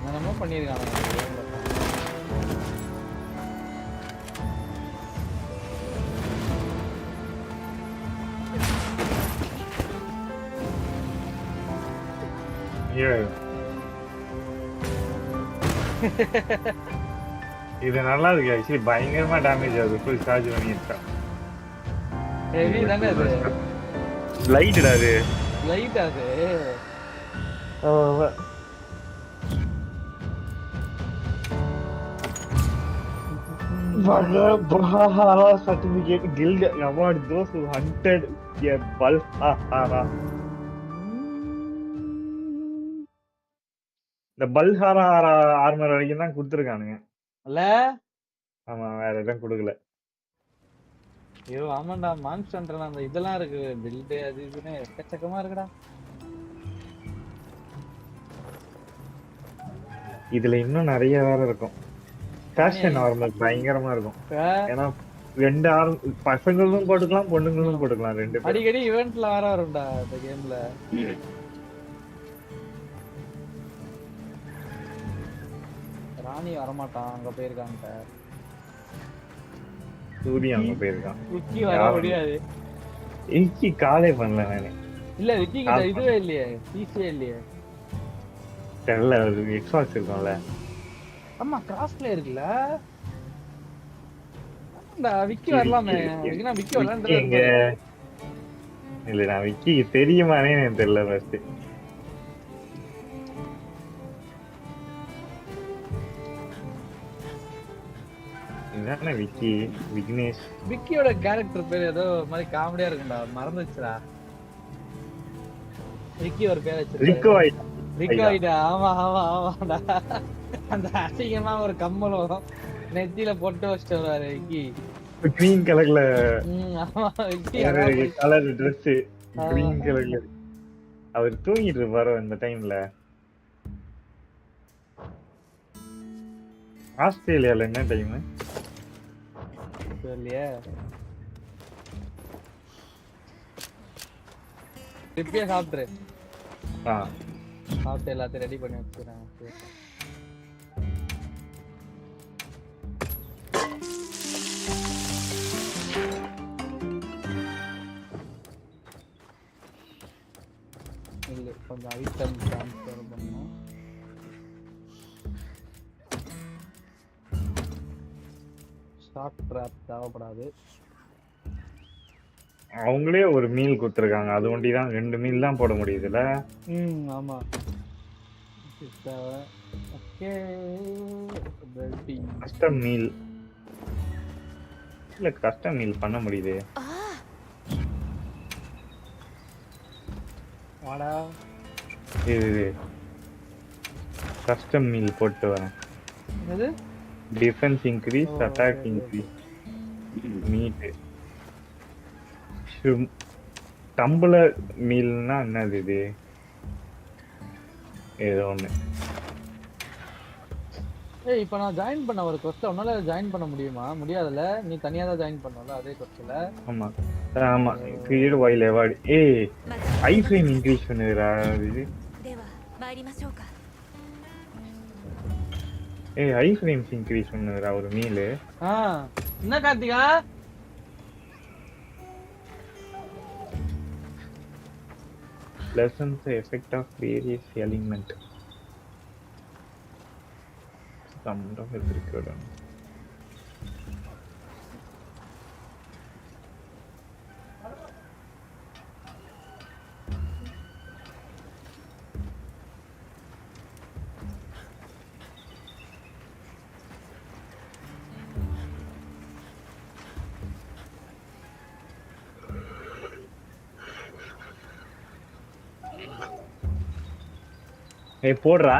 என்னமோ பண்ணிருக்காங்க இந்த gameல. ஐயோ. இது நல்லா இருக்கு ஆக்சுவலி, பயங்கரமா டேமேஜ் ஆகுது ஃபுல் சார்ஜ் பண்ணிட்டா. ஹெவி தானே அது. லைட்டா அது. லைட் அது. Certificate guild award those who hunted a Balhara. இந்த பல்ஹாரா ஆர்மர் வரைக்கும் தான் கொடுத்துருக்கானுங்க. இல்ல ஆமா, வேற எதுவும் கொடுக்கல. ஐயோ ஆமாண்டா, மான்ஸ்டர் ஹண்டர்ல அந்த இதெல்லாம் இருக்கு, பில்டு அது இதுன்னு எக்கச்சக்கமா இருக்குடா. இதுல இன்னும் நிறைய வேற இருக்கும். ஃபேஷன் ஆர்மர் பயங்கரமா இருக்கும். ஏன்னா ரெண்டு பசங்களும் போட்டுக்கலாம், பொண்ணுங்களும் போட்டுக்கலாம், ரெண்டு பேரும். அடிக்கடி ஈவென்ட்ல வர வரும்டா இந்த கேம்ல. ராணி வரமாட்டான், அங்க போயிருக்காங்க. சூரிய அங்க போயிருக்கான். விக்கி வர முடியாது. இன்கி காலே பண்ணல நானு. இல்ல விக்கி கிட்ட இதுவே இல்லையே, பிசியே இல்லையே. தெரியல, அது எக்ஸ்பாக்ஸ் இருக்கும்ல. ஆமா, கிராஸ் பிளே இருக்குல்ல. ஆமாண்டா, விக்கி வரலாமே. ஏன்னா விக்கி விக்கி எங்க? வரலான்றது. இல்ல, நான் விக்கி தெரியுமானே எனக்கு தெரியல ஃபர்ஸ்ட். இதானே விக்கி, விக்னேஷ். விக்கியோட கேரக்டர் பேர் ஏதோ மாதிரி காமெடியா இருக்கும்டா, மறந்துச்சுடா. விக்கி ஒரு பேர் வச்சிருக்காரு. ரிக்கோ ரிக்கோ ஐடா. ஆமா ஆமா ஆமாடா. அந்த அசிங்கமா ஒரு கம்மலும் நெத்தியில பொட்டு வச்சுட்டு வருவாரு விக்கி. கிரீன் கலர்ல ஆமா விக்கி அதான். கலர் ட்ரெஸ் கிரீன் கலர்ல. அவர் தூங்கிட்டு இருப்பாரு அந்த டைம்ல. ஆஸ்திரேலியால என்ன டைம்? இல்லையே. இப்பயே சாப்பிட்டுரு. சாப்பிட்டு எல்லாத்தையும் ரெடி பண்ணி வச்சுக்கிறேன். இல்லை, கொஞ்சம் ஐட்டம் ட்ரான்ஸ்ஃபர் பண்ணணும். ஸ்டாக் ட்ராப் தேவைப்படாது. அவங்களே ஒரு மீல் கொடுத்துருக்காங்க, அது ஒண்டி தான் 2 மீல் தான் போட முடியுதுல்ல. ஆமா. ஓகே, கஸ்டம் மீல் இல்ல, கஸ்டம் மீல் பண்ண முடியுது. வாடா, இது கஸ்டம் மீல் போட்டு வரேன். என்னது? Defence increase, attack increase, meat. Tumbler மீல்னா என்னது இது? ஏதோ ஒண்ணு. ஏய், இப்போ நான் ஜாயின் பண்ண ஒரு கொஸ்ட் உன்னால ஜாயின் பண்ண முடியுமா? முடியாதுல்ல, நீ தனியா தான் ஜாயின் பண்ணல அதே கொஸ்ட்ல. ஆமா ஆமா, கிரியேட் வைல் எவார்ட். ஏய், ஐ ஃப்ரேம் இன்க்ரீஸ் பண்ணுதுடா இது. ஏய், ஐ ஃப்ரேம்ஸ் இன்க்ரீஸ் பண்ணுதுடா ஒரு மீல். என்ன Karthika? Lessens the effect of various element. Some of it required. ஏய் போடுறா.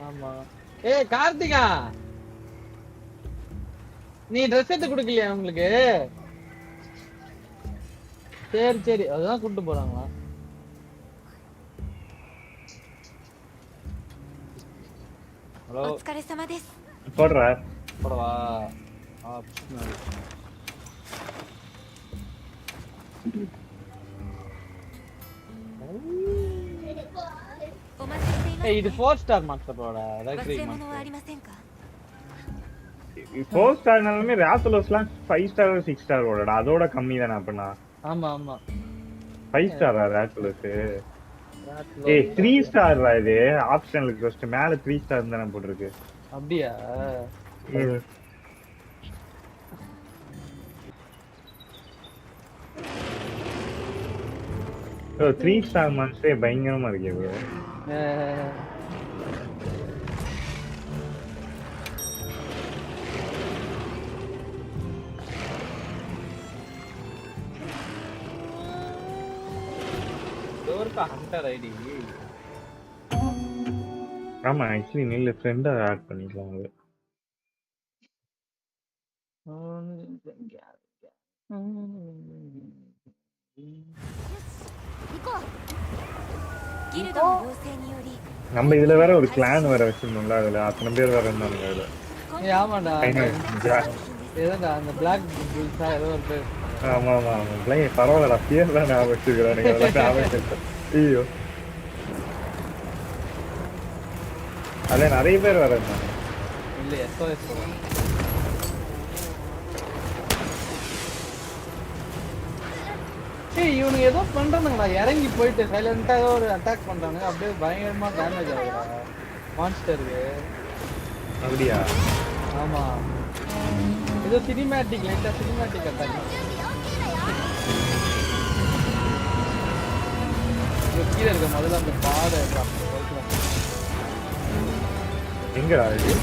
ஆமா. ஏய் கார்த்திகா, நீ ட்ரெஸ் எடுத்து கொடுக்கலையா உங்களுக்கு? சரி சரி, அதுதான் கூப்பிட்டு போறாங்களா? ஹலோ, お疲れ様です。 போடுறா. போடவா? ஏய் இது 4 ஸ்டார் மாஸ்டரோட எலக்ட்ரிக் 忘れ物はあ மாஸ்டர். りませんか? 4 ஸ்டார்னாலுமே ராத்துலோஸ்லாம் 5 ஸ்டார் 6 ஸ்டார் ஓடடா. அதோட கம்மி தானே அப்பனா? ஆமா ஆமா. 5 ஸ்டாரா ராத்துலோஸ்? ஏய் 3 ஸ்டார்ரா இது. ஆப்ஷனல் ரிக்வெஸ்ட் மேல 3 ஸ்டார் தானே போட்டுருக்கு. அப்படியா? ஓ 3 ஸ்டார் மாஸ்டரே பயங்கரமா இருக்கே ப்ரோ. டோர்கா ஹண்டர் ஐடி. ஆமா ஆக்சுவலி நீல ஃப்ரெண்டா ஆட் பண்ணிக்கலாம் அது. நம்ம இதுல வேற ஒரு கிளான் வேற வச்சிருந்தோம்ல, அதுல அத்தனை பேர் வேற இருந்தானுங்க அதுல. ஏய் ஆமாடா. ஏதோடா அந்த பிளாக் புல்ஸா ஏதோ ஒரு பேர். ஆமா ஆமா ஆமா. பரவாயில்லடா, பேர் தான் ஞாபகம் வச்சிருக்கிறானுங்க. அதெல்லாம் ஞாபகம் இருக்கு. ஐயோ அதுல நிறைய பேர் வேற இருந்தாங்க. இல்ல எஸ்ஓஎஸ் போறோம். ஏய் இவனுங்க ஏதோ பண்றானுங்கடா, இறங்கி போயிட்டு சைலண்டா ஏதோ ஒரு அட்டாக் பண்றானுங்க. அப்படியே பயங்கரமா டேமேஜ் ஆகுதுடா மான்ஸ்டருக்கு. அப்படியா? ஆமா, ஏதோ சினிமேட்டிக் லைட்டா சினிமேட்டிக் அட்டாக். கீழே இருக்க முதல்ல அந்த பாதை எங்கடா இது?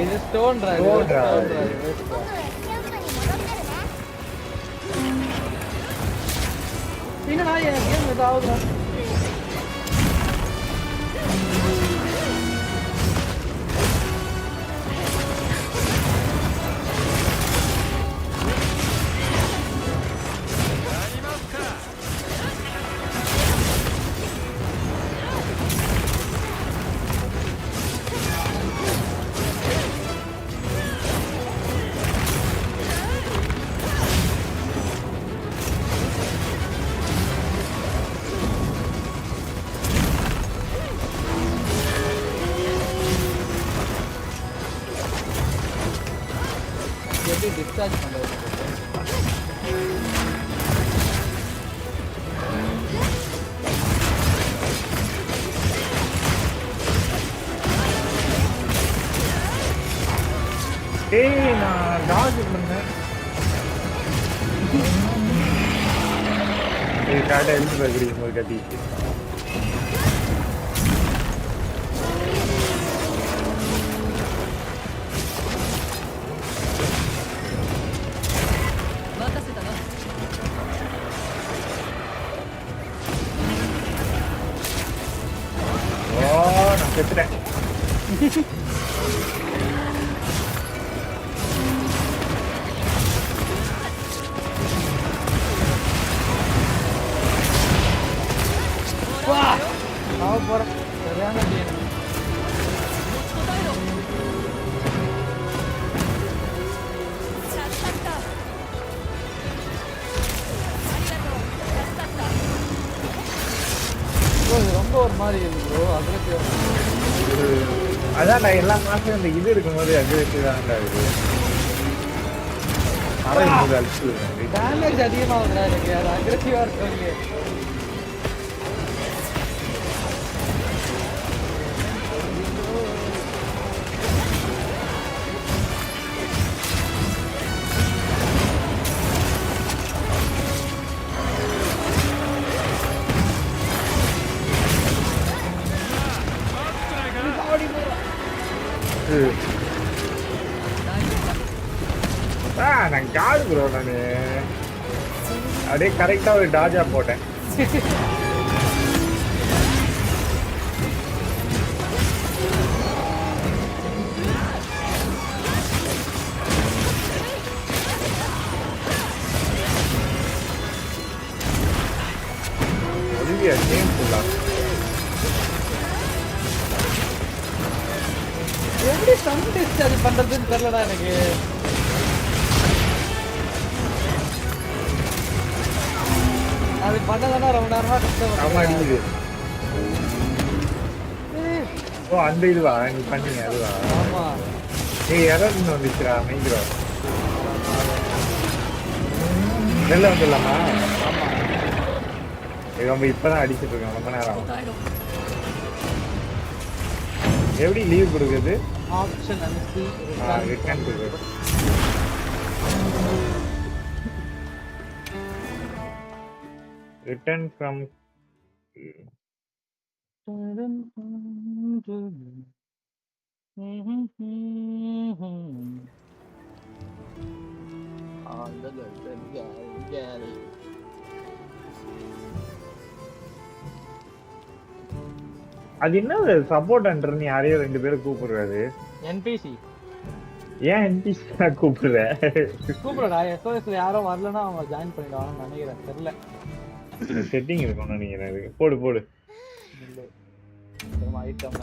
இது ஸ்டோன் டிரைவ். 今度はキャンプに戻ってるね。 என்னடா என் கேம் ஏதாவது எப்படி டிஸ்சார்ஜ் பண்றது? ஏய் நான் டாஜ் பண்ணேன். இது காட்ட எழுந்து போகிறீங்க ஒரு கட்டி. நான் செத்துட்டேன். போறேன் மாதிரி இருக்கு ப்ரோ. அக்ரெசிவ் அதான் நான் எல்லா மாசம் இந்த இது இருக்கும்போது அக்ரெசிவ் தான்டா இருக்கு. மரம் போது அழிச்சு டேமேஜ் அதிகமாகுதுடா எனக்கு. அது அக்ரெசிவா இருக்கவங்க நான் காடு ப்ரோ. நானு அப்படியே கரெக்டா ஒரு டாஜா போட்டேன். ஒலிவியா கேம் ஃபுல்லா எப்படி சம் டெஸ்ட் அது பண்றதுன்னு தெரியலடா எனக்கு. அது பண்ணதானா ரொம்ப நேரமா ஆமா கஷ்டப்பட்டேன். அடிக்குது. ஓ அந்த இதுவா நீ பண்ணீங்க அதுவா? ஆமா ஏய் எரர் வந்துச்சுடா மைக்ரோ. வெளில வந்துடலாமா? ஆமா இது நம்ம இப்பதான் அடிச்சிட்டு இருக்கோம் ரொம்ப நேரம். எப்படி லீவ் கொடுக்குது? ஆப்ஷன் அனுப்பி ரிட்டர்ன் கொடுக்குது. ரிட்டர்ன் ஃப்ரம் அது என்ன சப்போர்ட் அண்டர்னு யாரையோ 2 பேரும் கூப்பிடுறாரு. என்பிசி ஏன் என்பிசி கூப்பிடுற? கூப்பிடடா. எஸ்ஓஎஸ்ல யாரும் வரலன்னா அவங்க ஜாயின் பண்ணிடுவாங்கன்னு நினைக்கிறேன். தெரியல. செட்டிங் இருக்கும்னு நினைக்கிறேன். போடு போடு. இல்லை திரும்ப ஐட்டம்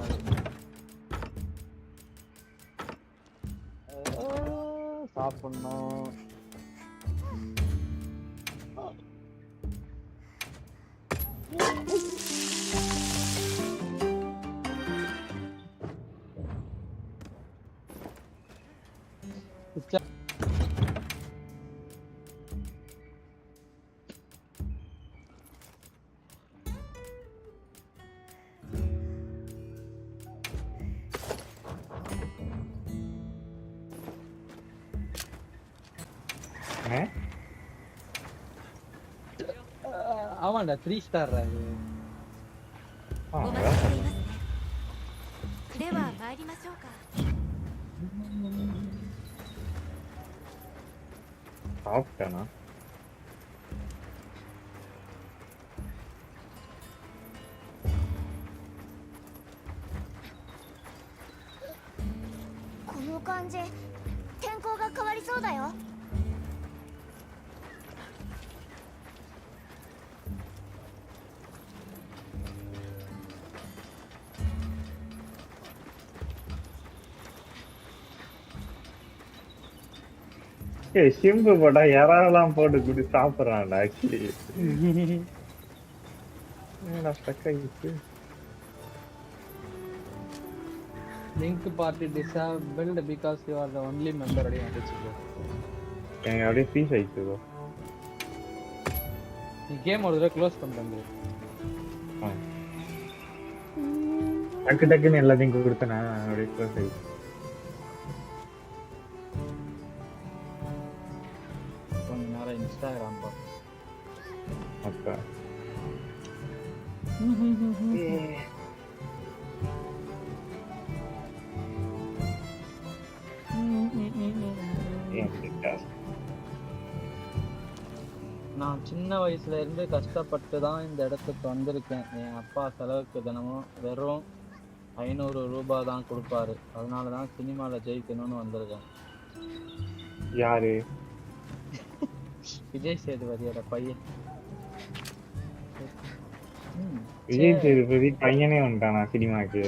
சாப்பிடணும். ஆமாண்டா 3 ஸ்டார் அது. お待ちしていますね。では参りましょうか。சாப்பிட்டானா?この感じ、天候が変わりそうだよ。ஏய் சிம்பு போட்டா யாரெல்லாம் போட்டு குடி சாப்பிடுறான்டா ஆக்சுவலி. என்னடா ஸ்டக் ஆயிடுச்சு. Link party disabled because you are the only member அப்படி வந்துச்சு. எனக்கு அப்படியே பீஸ் ஆயிடுச்சு ப்ரோ. நீ கேம் ஒரு தடவை க்ளோஸ் பண்ணிட்டேன். டக்கு டக்குன்னு எல்லாத்தையும் கொடுத்தேன். அப்படியே க்ளோஸ் ஆயிடுச்சு. கொஞ்ச நேரம் இன்ஸ்டாகிராம் பா. அப்பா நான் சின்ன வயசுல இருந்து கஷ்டப்பட்டு தான் இந்த இடத்துக்கு வந்திருக்கேன். என் அப்பா செலவுக்கு தினமும் வெறும் 500 ரூபாய் தான் கொடுப்பாரு. அதனால தான் சினிமாவில் ஜெயிக்கணும்னு வந்திருக்கேன். யாரு? விஜய் சேதுபதியோட பையன். விஜய் சேதுபதி பையனே வந்துட்டானா சினிமாக்கு?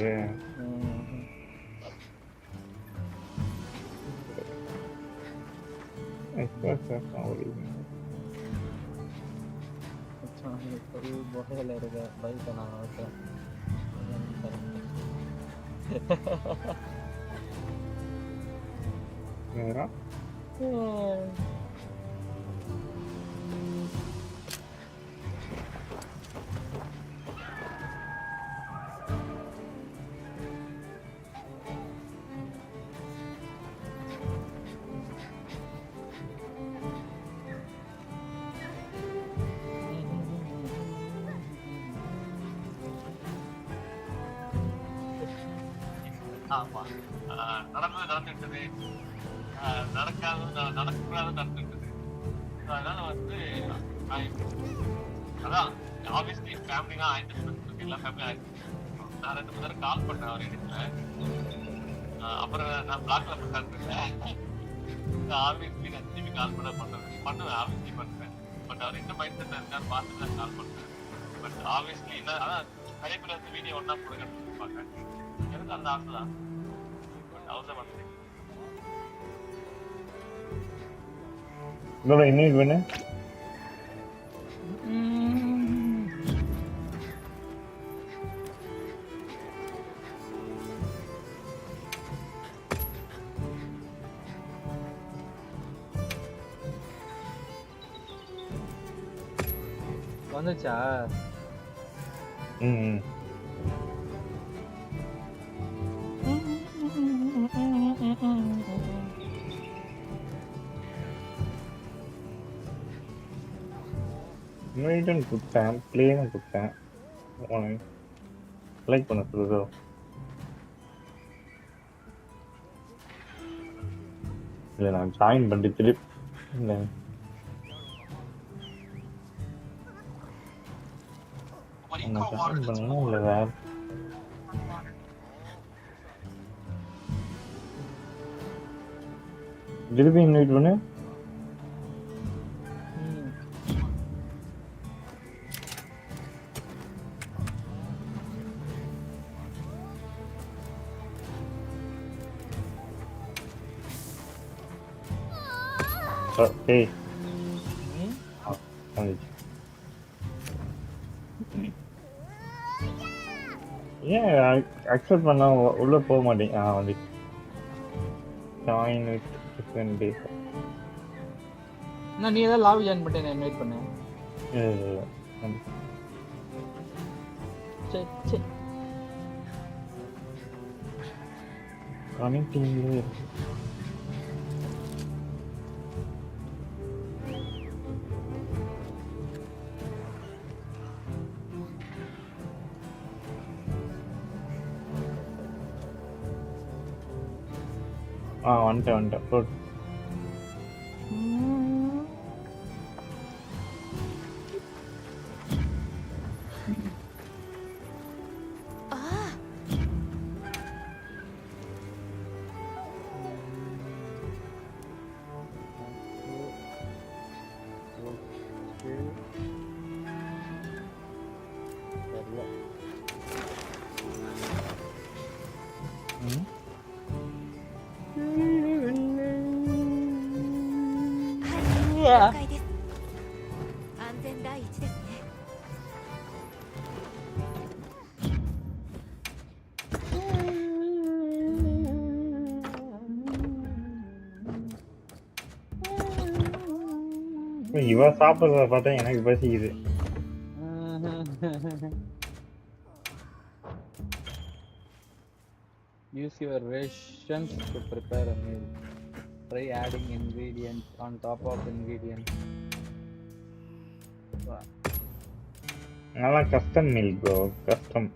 புகையில இருக்க பைக்கை நான் ஓட்டுறேன். என்னடா? ஆமா. நடந்தது நடந்துட்டது. நடக்காதது நடக்கக்கூடாது நடந்துட்டது. அதனால வந்து அதான் ஆப்வியஸ்லி ஃபேமிலினா ஆயிட்டு எல்லா ஃபேமிலியும் ஆயிடுச்சு. நான் 2 3 தடவை கால் பண்ணேன் அவர் எடுக்கல. அப்புறம் நான் பிளாக்ல போட்டேன். ஆப்வியஸ்லி நான் திரும்பி கால் பண்ணுவேன் ஆப்வியஸ்லி பண்ணுவேன். பட் அவர் என்ன மைண்ட் செட்ல இருக்கான்னு பார்த்துட்டு நான் கால் பண்ணுவேன். பட் ஆப்வியஸ்லி என்ன அதான் நிறைய பேர் அந்த வீடியோ ஒன்னா போடுங்கன்னு சொல்லுவாங்க. எனக்கு அந்த ஆசை தான். பட் அவசரம் பண்ணேன். இதோட இன்வைட் பண்ணு. வந்துச்சா? ம். இன்வைட்னு கொடுத்தேன், பிளேன்னு கொடுத்தேன். லைக் பண்ண சொல்லுதோ. இல்லை நான் ஜாயின் பண்ணிட்டு திருப்பி இல்லை நான் ஜாயின் பண்ணணும் இல்லை வேற திருப்பி இன்வைட் பண்ணு. ஏய் வந்துச்சு. ஏன் அக்செப்ட் பண்ணா உள்ள போக மாட்டேங்க? வந்துச்சு. Join with different days. நீ ஏதாவது லாபி ஜாயின் பண்ணிட்டு நான் இன்வைட் பண்ணேன். சரி சரி கனெக்டிங்ல இருக்கு. வந்துட்டேன் போட். இவ சாப்பிடுறத பார்த்தா எனக்கு பசிக்குது. Use your rations to prepare a meal. Try adding ingredients on top of ingredients. நல்லா custom meal bro, custom.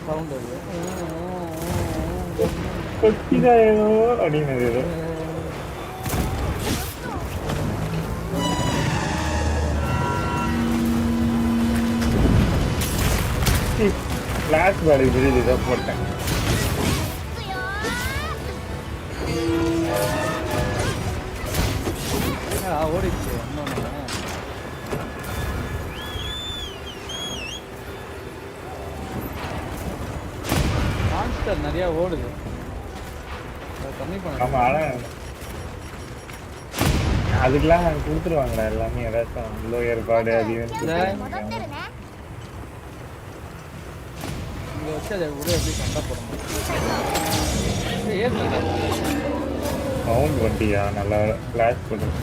Sound அது கொச்சிதான் ஏதோ அப்படின்னு ஏதோ ஃபிளாஷ் பாடி விருது இதை போட்டேன். ஓடிச்சு இன்னொன்னு மான்ஸ்டர் நிறைய ஓடுது கம்மி பண்ண. ஆமா ஆனா அதுக்கெல்லாம் கொடுத்துருவாங்களா எல்லாமே ஏதாச்சும் லோயர் கார்டு அது இங்க வச்சு அதை கூட எப்படி சண்டை போட முடியும். சவுண்ட் வண்டியா நல்லா ஃபிளாஷ் போடும்.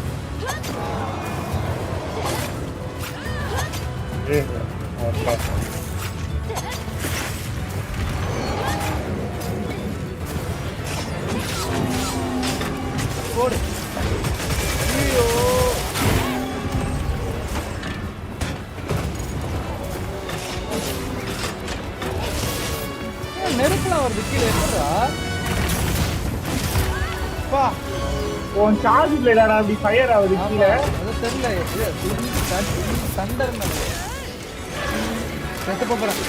போடு. ஐயோ நெருப்புலாம் வருது கீழே என்னடா பா உன் சார்ஜ் இல்லடா அப்படி ஃபயர் ஆகுது கீழே. அது தெரியல தண்டர் செத்து போறேன்.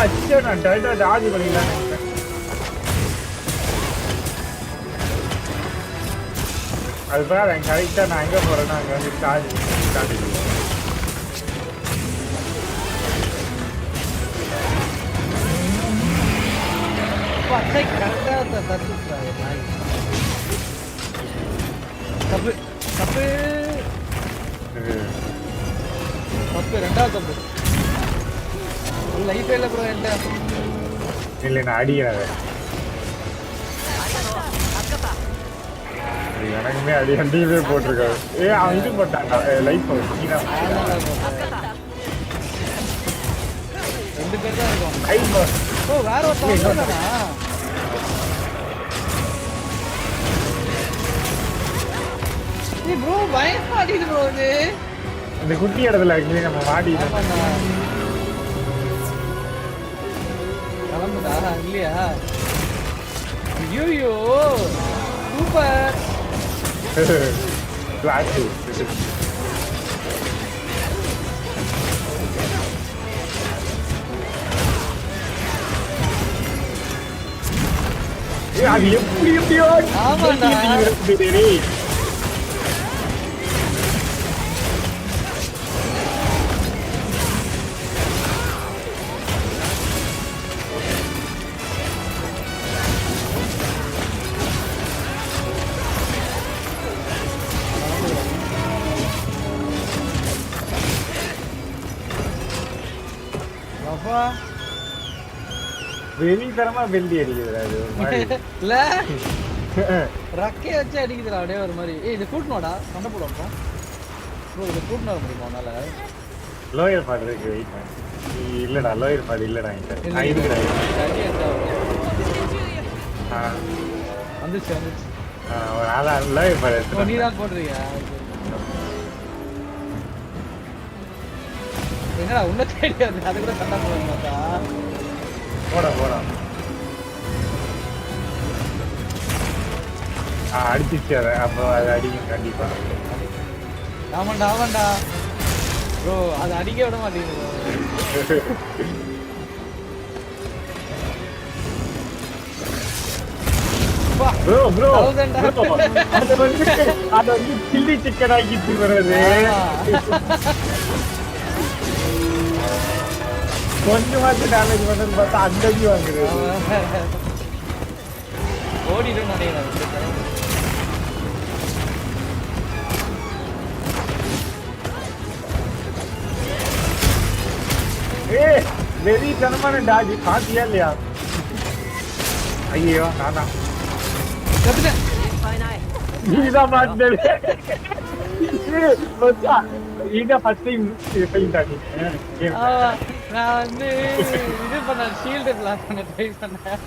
அச்சோ நான் டைட்டா சார்ஜ் பண்ணிடலாம். அது பாரு கரெக்டா நான் எங்க போறேன்னா அங்க வந்து சார்ஜ் தப்பு தப்பு தப்பு ரெண்டாவது தப்பு லைஃப் இல்ல ப்ரோ என்கிட்ட. இல்லை நான் அடிக்கிறேன் எனக்குமே அடி அண்டியுமே போட்டிருக்காரு. அவன் இது போட்டாங்க லைஃப் ரெண்டு பேர் தான் இருக்கும். ஓ வேற ஒருத்தன் ப்ரோ பயமா அடிக்குது ப்ரோ. இது இந்த குட்டி இடத்துல ஆக்சுவலி நம்ம மாடி கிளம்புதா இல்லையா? ஐயோ சூப்பர். அது எப்படி எப்படியோ வெறித்தனமா வெள்ளி அடிக்குது அது ஒரு மாதிரி. இல்ல ரக்கே வச்சு அடிக்குதுடா அப்படியே ஒரு மாதிரி. இது கூட்டணும்டா சண்டை போடுவோம் ப்ரோ. இது கூட்டணும் வர முடியுமா உன்னால? லோயர் பாடு இருக்கு வெயிட் பண்ணு. இல்லடா லோயர் பாடு இல்லடா என்கிட்ட. இருக்குடா வந்துச்சு வந்துச்சு. ஒரு ஆளா லோயர் பாடு எடுத்து நீ தான் போடுறியா? என்னடா உன்ன தேடி வந்து அது கூட சண்டை போடுறா. போடா அடிச்சிச்சு அதை. அப்போ அது அடிக்கும் கண்டிப்பா. ஆமாண்டா ப்ரோ அது அடிக்க விட மாட்டேங்குது. ப்ரோ அது வந்து சில்லி சிக்கன் ஆக்கிட்டு வர்றது. கொஞ்சமாச்சும் டேமேஜ் பண்ணு பார்த்தா அந்த அடி வாங்குறது. ஓடிடும் நினைக்கிறேன். வெறித்தனமான டாஜி பாத்தியா இல்லையா? ஐயோ நானா நீதான் மாட்டினது. இதான் ஃபர்ஸ்ட் டைம் போயிட்டா நீ ஆமா, நான் வந்து இது பண்ண ஷீல்டு பிளாக் பண்ண ட்ரை பண்ணேன்.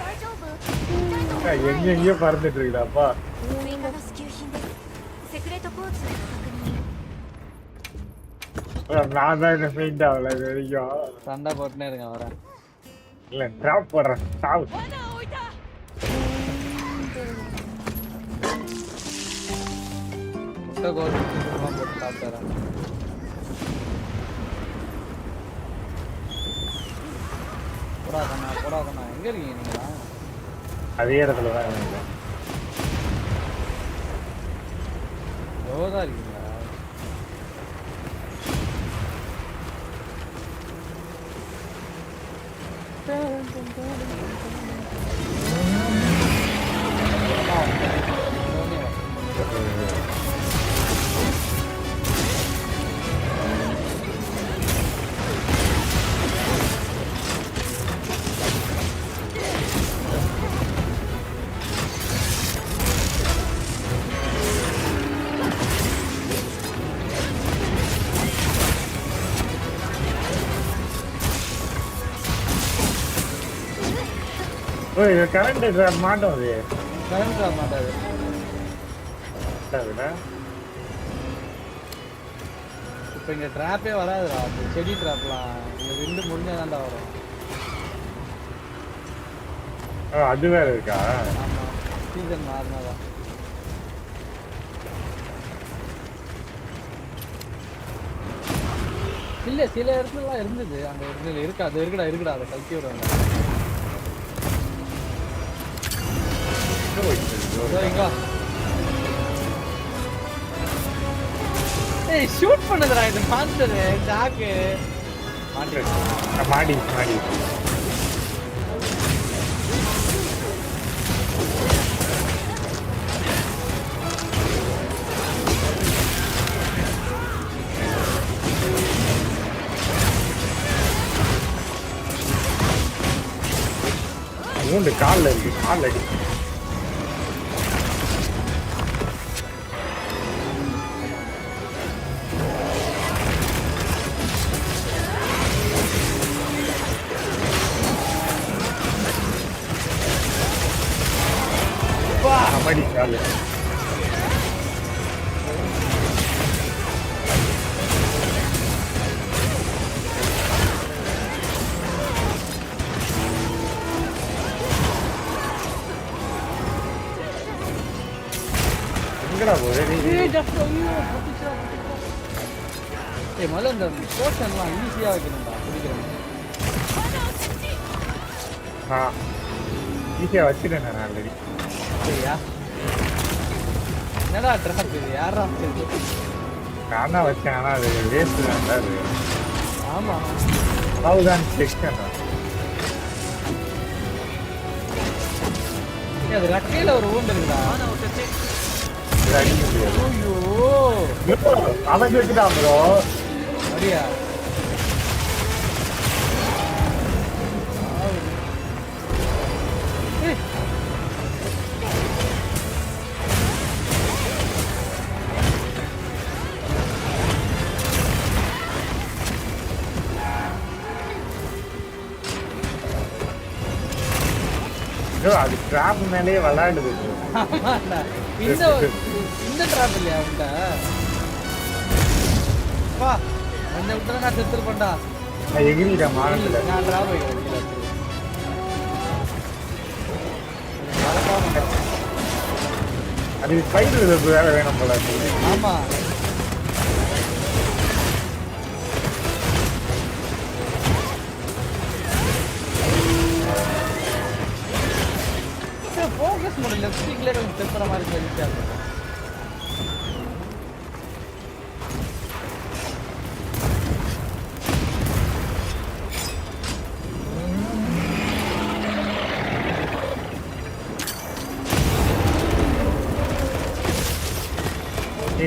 大丈夫？ எங்கெங்கயோ பறந்துட்டு இருக்குடாப்பா. 追加の支給品です。セクレットポーチのご確認。 நான் தான் என்ன பெயிண்ட் ஆகல இது வரைக்கும். சண்டை போட்டுனே இருக்கேன் வரேன். இல்ல டிராப் போடுறேன் சாவு. முட்டை கோல் போட்டு சாப்பிட்டுறேன். போடாதண்ணா எங்க இருக்கீங்க நீங்களா? அதே இடத்துல தான் இருக்கேன். எவ்வளோதான் இருக்கீங்களா? ஓய் கரண்ட் டிராப் மாட்டோம் அது. கரண்ட் வர மாட்டாது. அதுடா. இப்போ இங்கே ட்ராப்பே வராதுடா. செடி ட்ராப்லாம் இந்த விண்டு முடிஞ்சாதான்டா வரும். அது வேற இருக்கா? ஆமாம், சீசன் மாறினாதான். இல்லை, சில இடத்துலலாம் இருந்தது. அந்த இடத்துல இருக்காது. இருக்குடா அதை கழட்டி விடுவாங்க. ஏய் ஷூட் பண்ணுதுடா இது மான்ஸ்டர் ஜாக்கு. மாடி மூணு கால்ல இருக்கு. கால் அடி கபடி காலு. எங்கடா போகுது? ஏய் முதல்ல இந்த போர்ஷன்லாம் ஈஸியாக வைக்கணும்டா பிடிக்கிறேன். ஈஸியாக வச்சுட்டேன் நான் ஆல்ரெடி. சரியா? என்னடா ட்ராப் இது? யாரா வச்சது? நான் தான் வச்சேன். ஆனால் அது வேஸ்ட் தான் அது. ஆமாம், அவ்வளோதான் செக்ஷன். அது ரக்கையில் ஒரு ஊண்டு இருக்குடா. அடிக்க முடியாது. ஐயோ அவன் வச்சுட்டான் ப்ரோ. அப்படியா? அது டிராப் மேலேயே விளையாடுது. இந்த டிராப் இல்லையா உண்ட? பா அந்த விட்டு நான் செத்துருப்பேன்டா. நான் எகிரிட்டேன் மானத்துல. நான் டிராப் வைக்கிறேன். அது ஸ்பைடர் வேற வேணும் போல. ஆமா ஃபோக்கஸ் மோட் லெஃப்ட் ஸ்டிக்ல கொஞ்சம் தெப்பற மாதிரி தெரிஞ்சா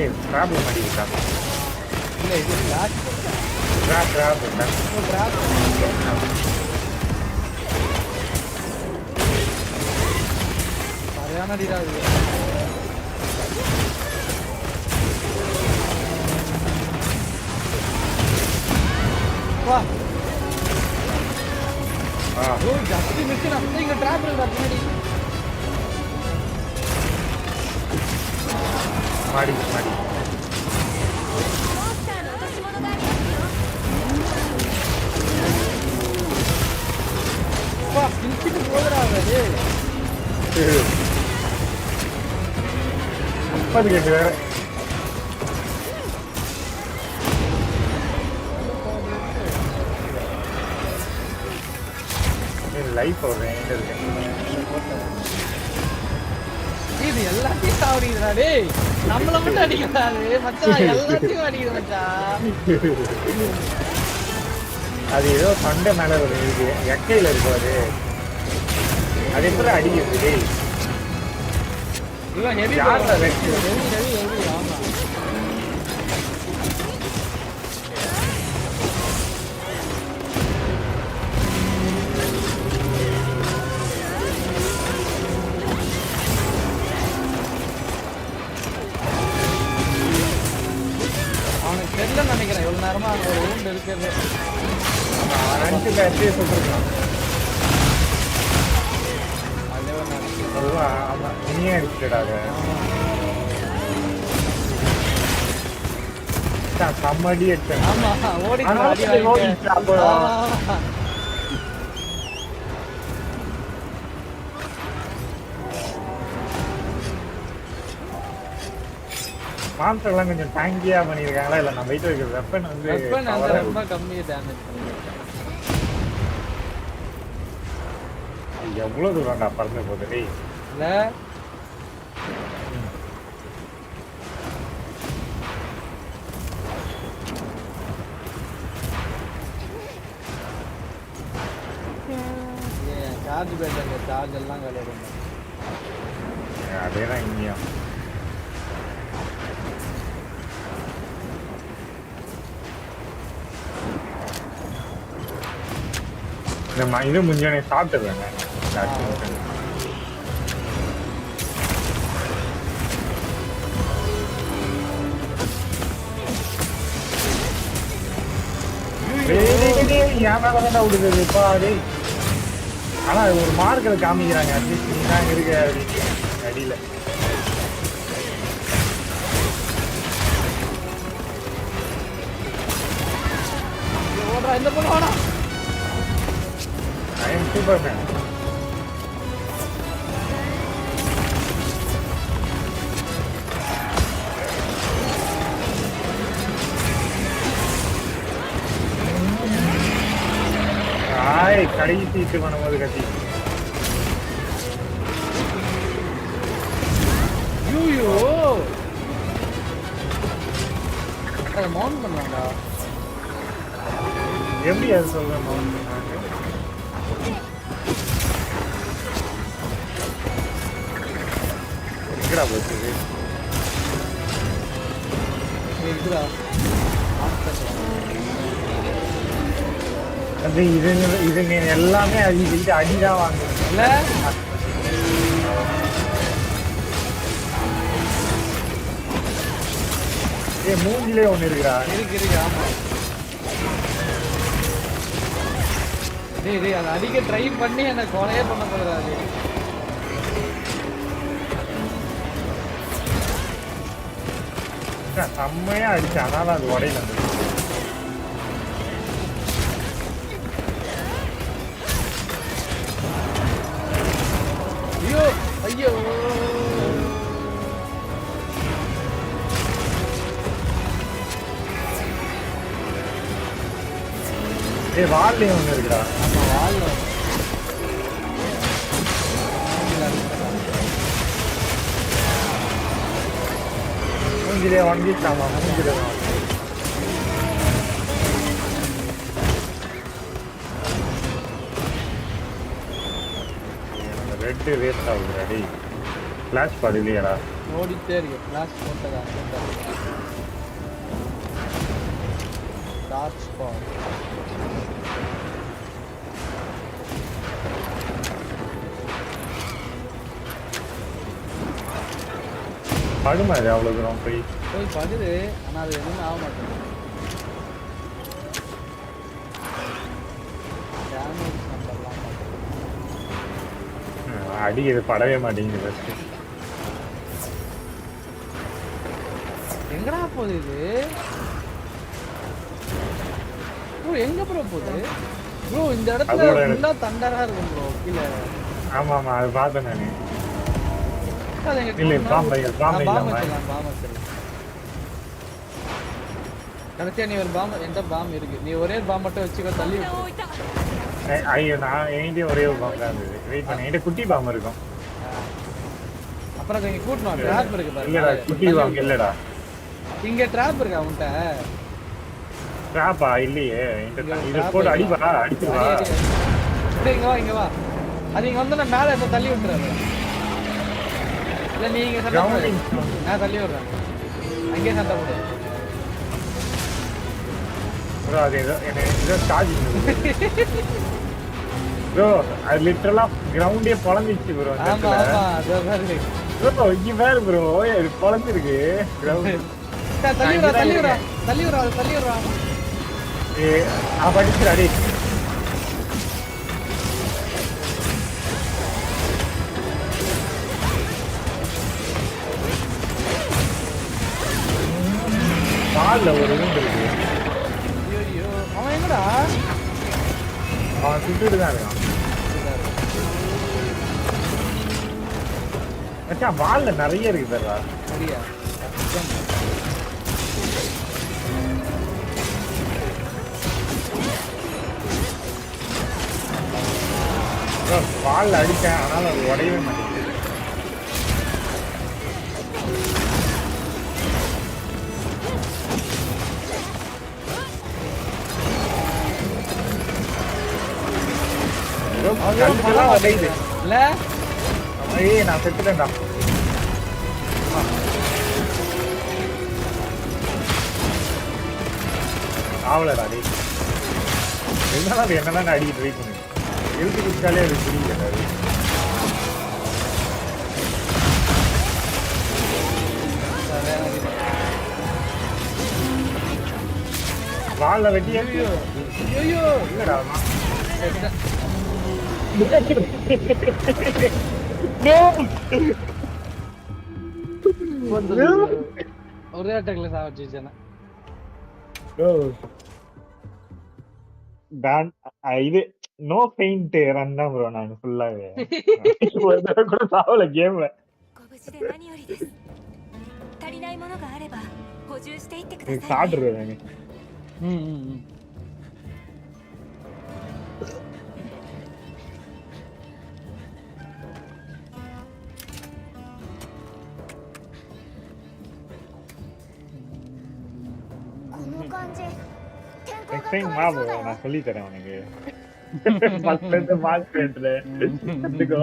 ஏய் ப்ராப்ளம் அடிக்குதா? இல்ல இது லாக் டிராப் டிராப் சரியான அடிடா இது. வா ஆ ஓ ஜஸ்ட் மிஸ் நான் இங்க டிராப் இருக்கா பின்னாடி மாடி மாடி モンスターの落とし物がありますよ வா கிழிச்சிட்டு போகுறா அது 30 கேட்டு வேற லைஃப் போடுறேன் எங்க இருக்கு இது எல்லாத்தையும் சாவடிக்கிறா டேய் நம்மள மட்டும் அடிக்கிறாரு மச்சான் எல்லாத்தையும் அடிக்குது மச்சான் அது ஏதோ சண்டை மேல ஒரு இருக்கு எக்கையில இருக்கு அது எப்படி அடிக்குது டேய் இவன் ஹெவி யார்டா ஹெவி வெட்டி? ஹெவி ஹெவி ஆமா அவனுக்கு தெரியலன்னு நினைக்கிறேன் இவ்வளவு நேரமா அங்க ஒரு ரூம் இருக்கிறது அஞ்சு பேட்டரியை சொல்லிருக்கான் அதுவே நினைக்கிறேன் அதுதான் ஆமா இனியே அடிச்சுடாத செம்மடி அடிச்சேன் ஆமா ஓடி ஆனா அடி அது வாங்கிட்டு. ஓடிச்சு அப்போ. ஆமா. மான்ஸ்டர் எல்லாம் கொஞ்சம் டேங்கியா பண்ணிருக்காங்களா இல்ல நம்ம வீட்டு வைக்கிற வெப்பன் வந்து வெப்பன் அந்த power ஆ ரொம்ப கம்மி டேமேஜ் பண்ணிருக்கேன் இருக்கு. எவ்வளவு தூரம்டா பறந்து போகுது டேய் இல்ல சார்ஜ் பேட்டங்க சார்ஜ் எல்லாம் கலையிடும் அதேதான் இங்கேயும் இந்த இது முன்னாடி சாப்பிட்டுருவேங்க ஏன் மேல விடுது பாரு ஆனா அது ஒரு மார்க்கில் காமிக்கிறாங்க அட்லீஸ்ட் நீ தான் இருக்க அப்படின்னு அடியில ஓடுறா இந்த பொண்ணு வாடா ஐ எம் சூப்பர்மேன் ஆய் கடைசி இது பண்ணும்போது கத்தி ஐயோ அதை மவுண்ட் பண்ணாண்டா எப்படி அது சொல்றேன் மவுண்ட் பண்ணாங்க எங்கடா போச்சு இருக்குதா அது இது நீ எல்லாமே இது அடிதான் வாங்குறேன் இல்ல மூஞ்சிலே ஒண்ணு இருக்குடா இருக்கு ஆமா டேய் அதை அடிக்க ட்ரை பண்ணி என்ன கொலையே பண்ண போறாரு செம்மையா அடிச்சு ஆனாலும் அது உடையில ஐயோ ஐயோ வால்லையும் ஒண்ணு இருக்குடா ஆமா வாழ்ல மூஞ்சிலே வாங்கிட்டாமா மூஞ்சிலே ரெட்டு வேஸ்ட் ஆகுதுடா டேய் ஃபிளாஷ் பாடு இல்லையாடா ஓடிட்டே இருக்கு கிளாஸ் போட்டதா டார்ச் ஸ்பாட் படுமா இது அவ்வளவு தூரம் போய் போய் படுது ஆனா அது எதுவுமே ஆக மாட்டேங்குது அடிக்கிறது படவே மாட்டேங்குது ஃபர்ஸ்ட். எங்கடா போகுது இது ப்ரோ? எங்க ப்ரோ போகுது ப்ரோ? இந்த இடத்துல அதோட ஃபுல்லா தண்டரா இருக்கும் ப்ரோ கீழே. ஆமா ஆமா அது பார்த்தேன் நானு. அது எங்க இல்ல பாம்பு பாம்பு இல்லாம வச்சிடலாம், பாம்பு வச்சிடலாம். கடைசியா நீ ஒரு பாம்பு, என்கிட்ட பாம்பு இருக்கு, நீ ஒரே பாம்பு மட்டும் வச்சுக்கோ, தள்ளி விட்டுரு. 置いた ஐயோ நான் என்கிட்டயும் ஒரே ஒரு பாம்பு தான் இருந்தது. வெயிட் பண்ண என்கிட்ட குட்டி பாம்பு இருக்கும். அப்புறம் அதை இங்க கூட்டணும், ட்ராப் இருக்கு இல்லடா பாருங்க. குட்டி பாம்பு இல்லடா. இங்க ட்ராப் இருக்கா உன்கிட்ட? ட்ராப்பா இல்லையே என்கிட்ட. இது போட்டு அடிப்பா அடிச்சுவா. அப்படியே இங்க வா, இங்க வா. அது இங்க வந்து நான் மேல இருந்து தள்ளி விட்டுறேன். இல்ல நீங்க சண்டை போடு, நான் தள்ளி விடுறேன். அங்கேயே சண்டை போடு. ப்ரோ அது ஏதோ ஏதோ சார்ஜிங் ப்ரோ. அது லிட்டரலா கிரவுண்டே பொழந்துச்சு ப்ரோ. ஆமா ஆமா அது பாரு ப்ரோ இங்க வேற ப்ரோ இது பொழந்துருக்கு கிரவுண்ட். தள்ளி விடுறா, தள்ளி விடுறா, தள்ளி விடுறா, அது தள்ளி விடுறா. படிச்சுடா டேய். கால்ல ஒரு ரூம் இருக்கு. ஐயோ அவன் எங்கடா? அவன் சுட்டுட்டு தான் இருக்கான். மச்சான் வால்ல நிறைய இருக்கு தர்றா. சரியா வால்ல அடிச்சேன் ஆனாலும் அது உடையவே மாட்டேங்குது. கல்லுக்கெல்லாம் உடையுது. இல்ல ஏய் நான் செத்துட்டேன்டா. ஆவலடா டேய். இருந்தாலும் அது என்னதான் அடிக்க ட்ரை பண்ணு. எழுத்து குடிச்சாலே அது புரியல அது. வால்ல வெட்டி ஐயோ இல்லடா ஒரே அட்டாக்ல சாவடிச்சு. இது நோ பெயிண்ட் ரன் தான் ப்ரோ. நான் ஃபுல்லாவே ஒரு தடவை கூட சாவல கேம்ல. ご無事で何よりです。足りないものがあれば補充していってくださいね。 சாப்பிடுறேன் நானு. நெக்ஸ்ட் டைம் வா ப்ரோ நான் சொல்லி தரேன் உனக்கு. ஃபர்ஸ்ட்ல இருந்து மார்க் பேண்ட்ல கத்துக்கோ.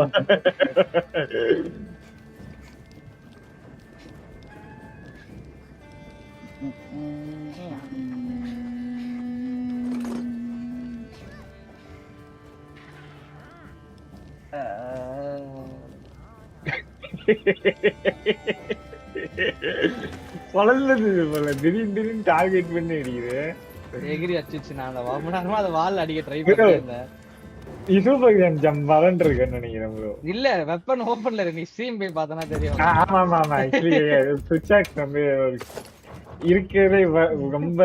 பழந்தது போல திடீர்னு டார்கெட் பண்ணி அடிக்குது. எகிரி அடிச்சிச்சு. நான் அந்த ரொம்ப நேரமா அதை வால்ல அடிக்க ட்ரை பண்ணிருந்தேன். இசோபகன் ஜம்ப் வரன் இருக்குன்னு நினைக்கிறேன் ப்ரோ. இல்ல வெப்பன் ஓபன்ல இருக்கு, நீ ஸ்ட்ரீம் போய் பார்த்தனா தெரியும். ஆமா ஆமா ஆமா ஆக்சுவலி சுவிட்ச் ஆக்ஸ் வந்து இருக்கிறதே ரொம்ப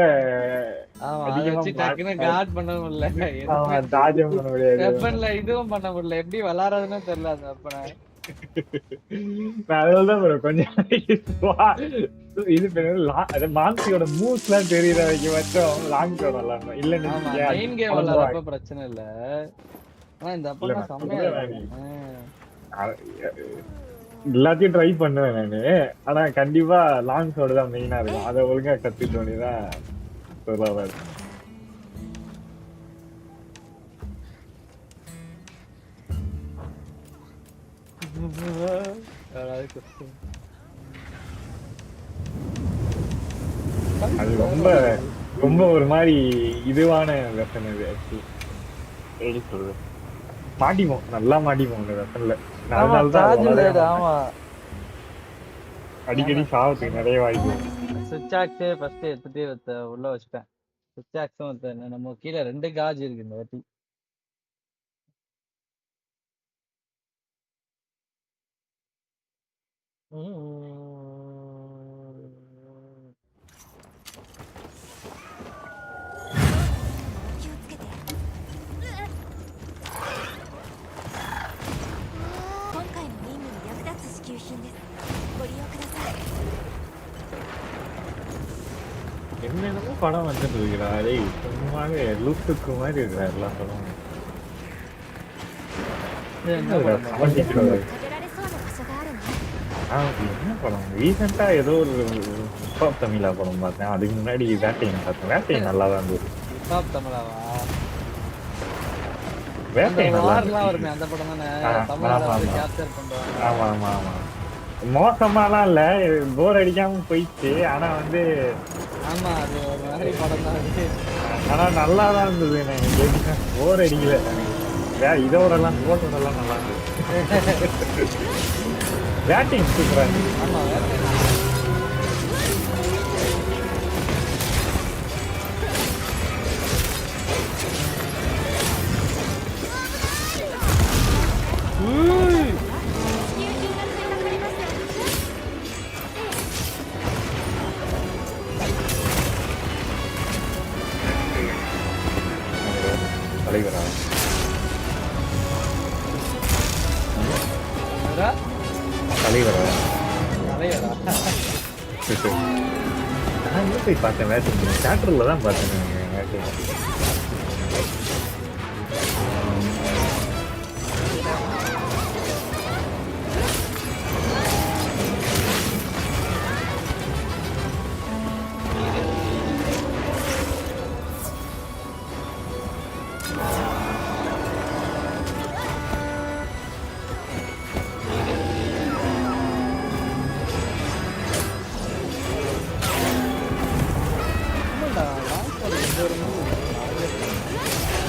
ஆமா அதை வச்சு டக்குன்னு கார்ட் பண்ண முடியல. ஆமா தாஜம் பண்ண முடியாது. வெப்பன்ல இதுவும் பண்ண முடியல, எப்படி விளையாடுறதுன்னு தெரியல அந்த வெப்பனை. அதனாலதான் ப்ரோ கொஞ்சம் இது அது மான்சியோட மூவ்ஸ் எல்லாம் தெரியற வரைக்கும் மட்டும் லாங் ஷாட் விளாடணும். இல்ல மெயின் கேம் விளையாடுறப்ப பிரச்சனை இல்ல, ஆனா இந்த அப்பா செம்மையா எல்லாத்தையும் ட்ரை பண்ணுவேன் நானு. ஆனா கண்டிப்பா லாங் ஷாட் தான் மெயினா இருக்கும். அதை ஒழுங்கா கத்துட்டு வேண்டியதான் சொல்லுவாரு. அது ரொம்ப ரொம்ப ஒரு மாதிரி இதுவான வெப்பன் அது. ஆக்சுவலி சொல்றது மாட்டிப்போம், நல்லா மாட்டிப்போம் இந்த வெப்பன்ல. ஆமா அடிக்கடி சாவத்துக்கு நிறைய வாய்ப்பு. சுவிட்ச் ஆக்ஸே ஃபர்ஸ்ட் எடுத்துட்டு உள்ள வச்சுட்டேன். சுவிட்ச் ஆக்ஸும் நம்ம கீழே 2 காஜ் இருக்கு இந்த வாட்டி. 気をつけて。今回の任務に役立つ支給品です。ご利用ください。 என்னென்னமோ படம் வந்துட்டு இருக்கிறா டேய் சும்மாவே லுக்குக்கு மாதிரி இருக்கிறா எல்லா படமும் என்ன படம்? 70 食べられそうな場所があるの。 என்ன படம் ரீசெண்டா ஏதோ ஒரு ஹிப்ஹாப் தமிழா படம் பார்த்தேன் அதுக்கு முன்னாடி வேட்டையன் பார்த்தேன் வேட்டையன் நல்லா தான் இருந்தது ஹிப்ஹாப் தமிழாவா? அந்த வேட்டையன் நல்லா வார்லாம் வருமே இருந்துச்சு அந்த படம் தானே ஆ, தமிழ்ல ஆமா, வந்து ஆமா. கேப்சர் பண்றாங்க. ஆமா ஆமா ஆமா மோசமாலாம் இல்ல போர் அடிக்காம போயிடுச்சு ஆனா வந்து ஆமா அது ஒரு மாதிரி படம் தான் அது. ஆனா நல்லா தான் இருந்தது எனக்கு போர் அடிக்கல இதோடலாம் போட்டோடலாம் நல்லா இருந்தது வேட்டையன் சூப்பரா இருந்துச்சு ஆமா வேற தலைவரா என்னடா? தலைவரா தலைவரா? நான் எங்க போய் பார்த்தேன் வேட்டையன் தியேட்டர்ல தான் பார்த்தேன் வேட்டையன் ஆமாண்டா, லாஸ்ட் ஒரு 2 movie.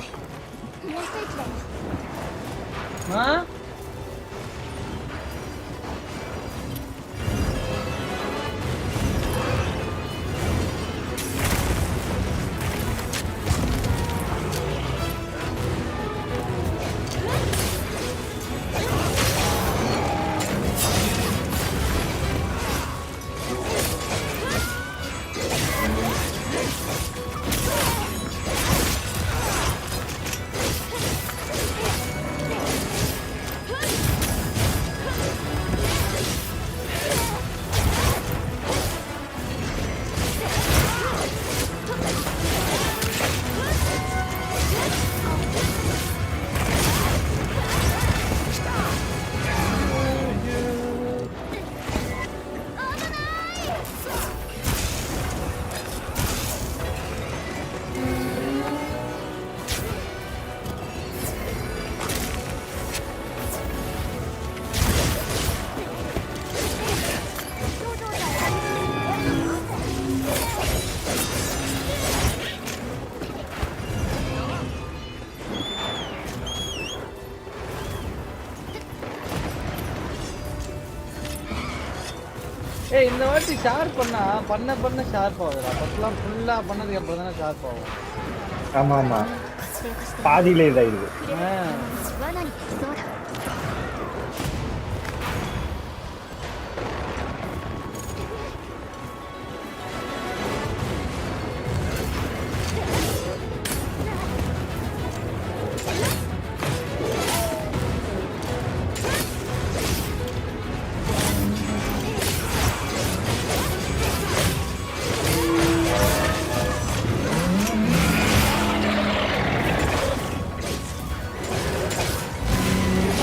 もう一息だよ。 ஆ ஏய் இந்த வாட்டி ஷேர் பண்ண ஷார்ப் ஆகுதுடா. ஃபர்ஸ்ட்லாம் ஃபுல்லா பண்ணதுக்கு அப்புறம் தானே ஷார்ப் ஆகும். ஆமா ஆமா பாதியிலே இதாயிடுது. 罠にそうだ。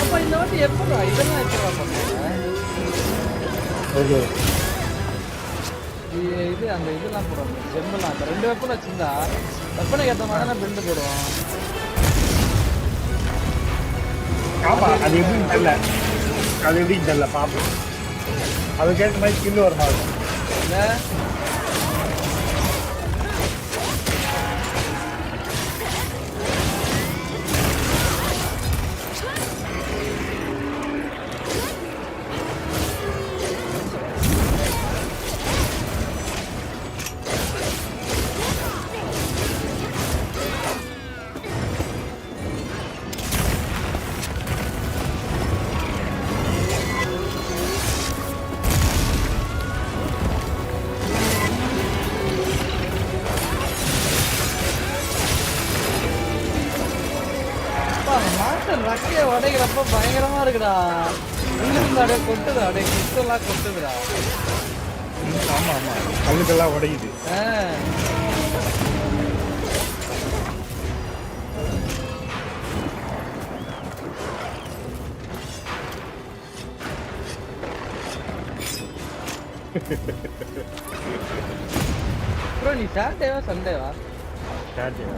அப்ப இந்த வாட்டி எப்படா இதெல்லாம் எப்படா பண்ணுவாங்க? ஓகே இது அந்த இதெல்லாம் போடுவாங்க, ஜெம்மெல்லாம். அந்த 2 வெப்பன் வச்சிருந்தா வெப்பனுக்கு ஏற்ற மாதிரி தானே பில்டு போடுவோம். ஆமா அது எப்படின்னு தெரியல. அது எப்படின்னு தெரியல பாப்போம். அதுக்கேற்ற மாதிரி ஸ்கில் வரணும். இல்ல மாஸ்டர் ரக்கைய உடைக்கிறப்ப பயங்கரமா இருக்குடா. இங்கிருந்து அப்படியே கொட்டுது, அப்படியே கிறிஸ்டெல்லாம் கொட்டுதுடா. ஆமா ஆமா கல்லுக்கெல்லாம் உடையுது. ஆ. ப்ரோ நீ சாட்டர்டேவா சண்டேவா? சாட்டியா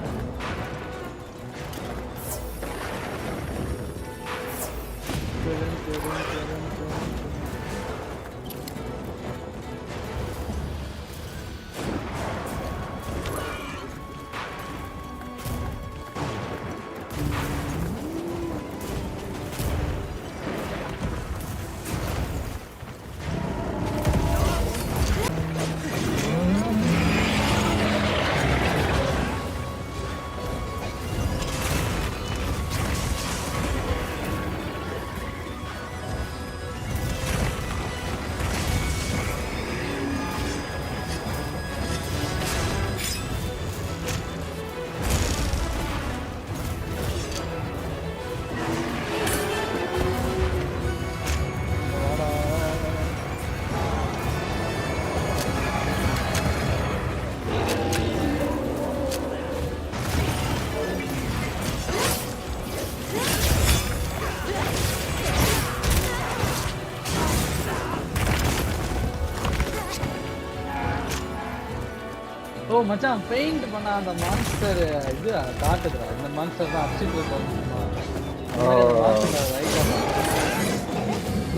ஓ மச்சான் பெயிண்ட் பண்ண அந்த மான்ஸ்டர் இது காட்டுதுடா. இந்த மான்ஸ்டர் தான் அடிச்சுட்டு இருக்கோம்.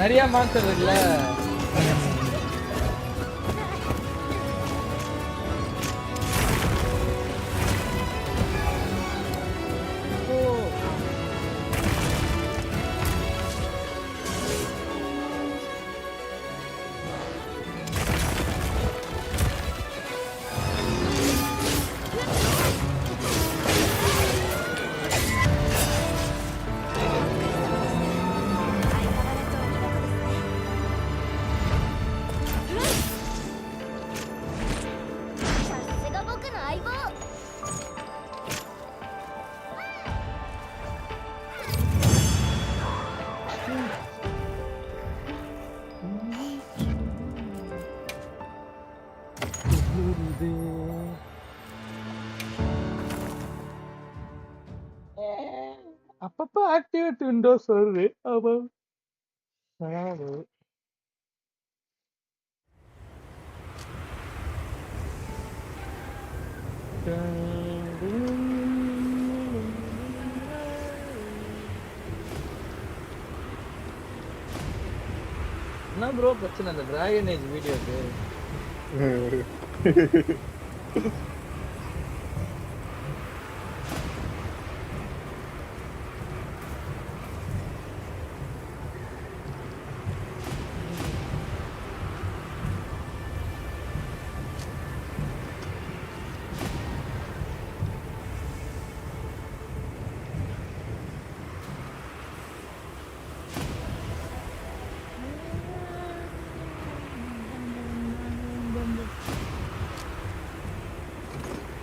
நிறைய மான்ஸ்டர் இருக்குல்ல. அப்பப்ப ஆக்டிவேட் விண்டோஸ் வருது. ஆமா. அதாவது என்ன ப்ரோ பிரச்சனை இந்த டிராகன் ஏஜ் வீடியோக்கு?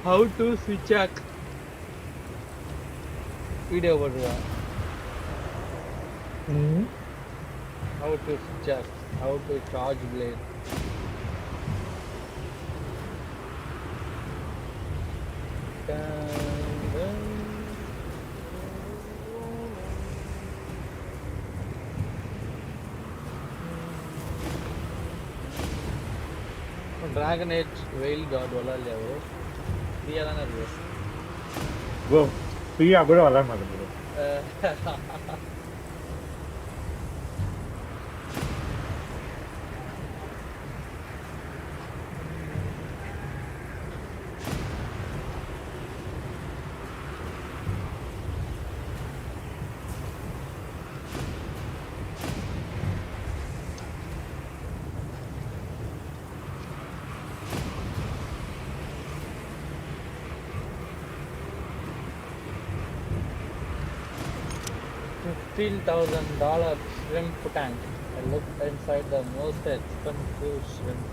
How to switch back video போடுறேன். How to switch back, how to charge blade. Dragon Age Veil God விளையாடலையா bro? ஃப்ரீயா தானே இருக்கு ப்ரோ. ஃப்ரீயா கூட விளையாட மாட்டேன் bro. $15,000 shrimp tank. I looked inside the most expensive shrimp.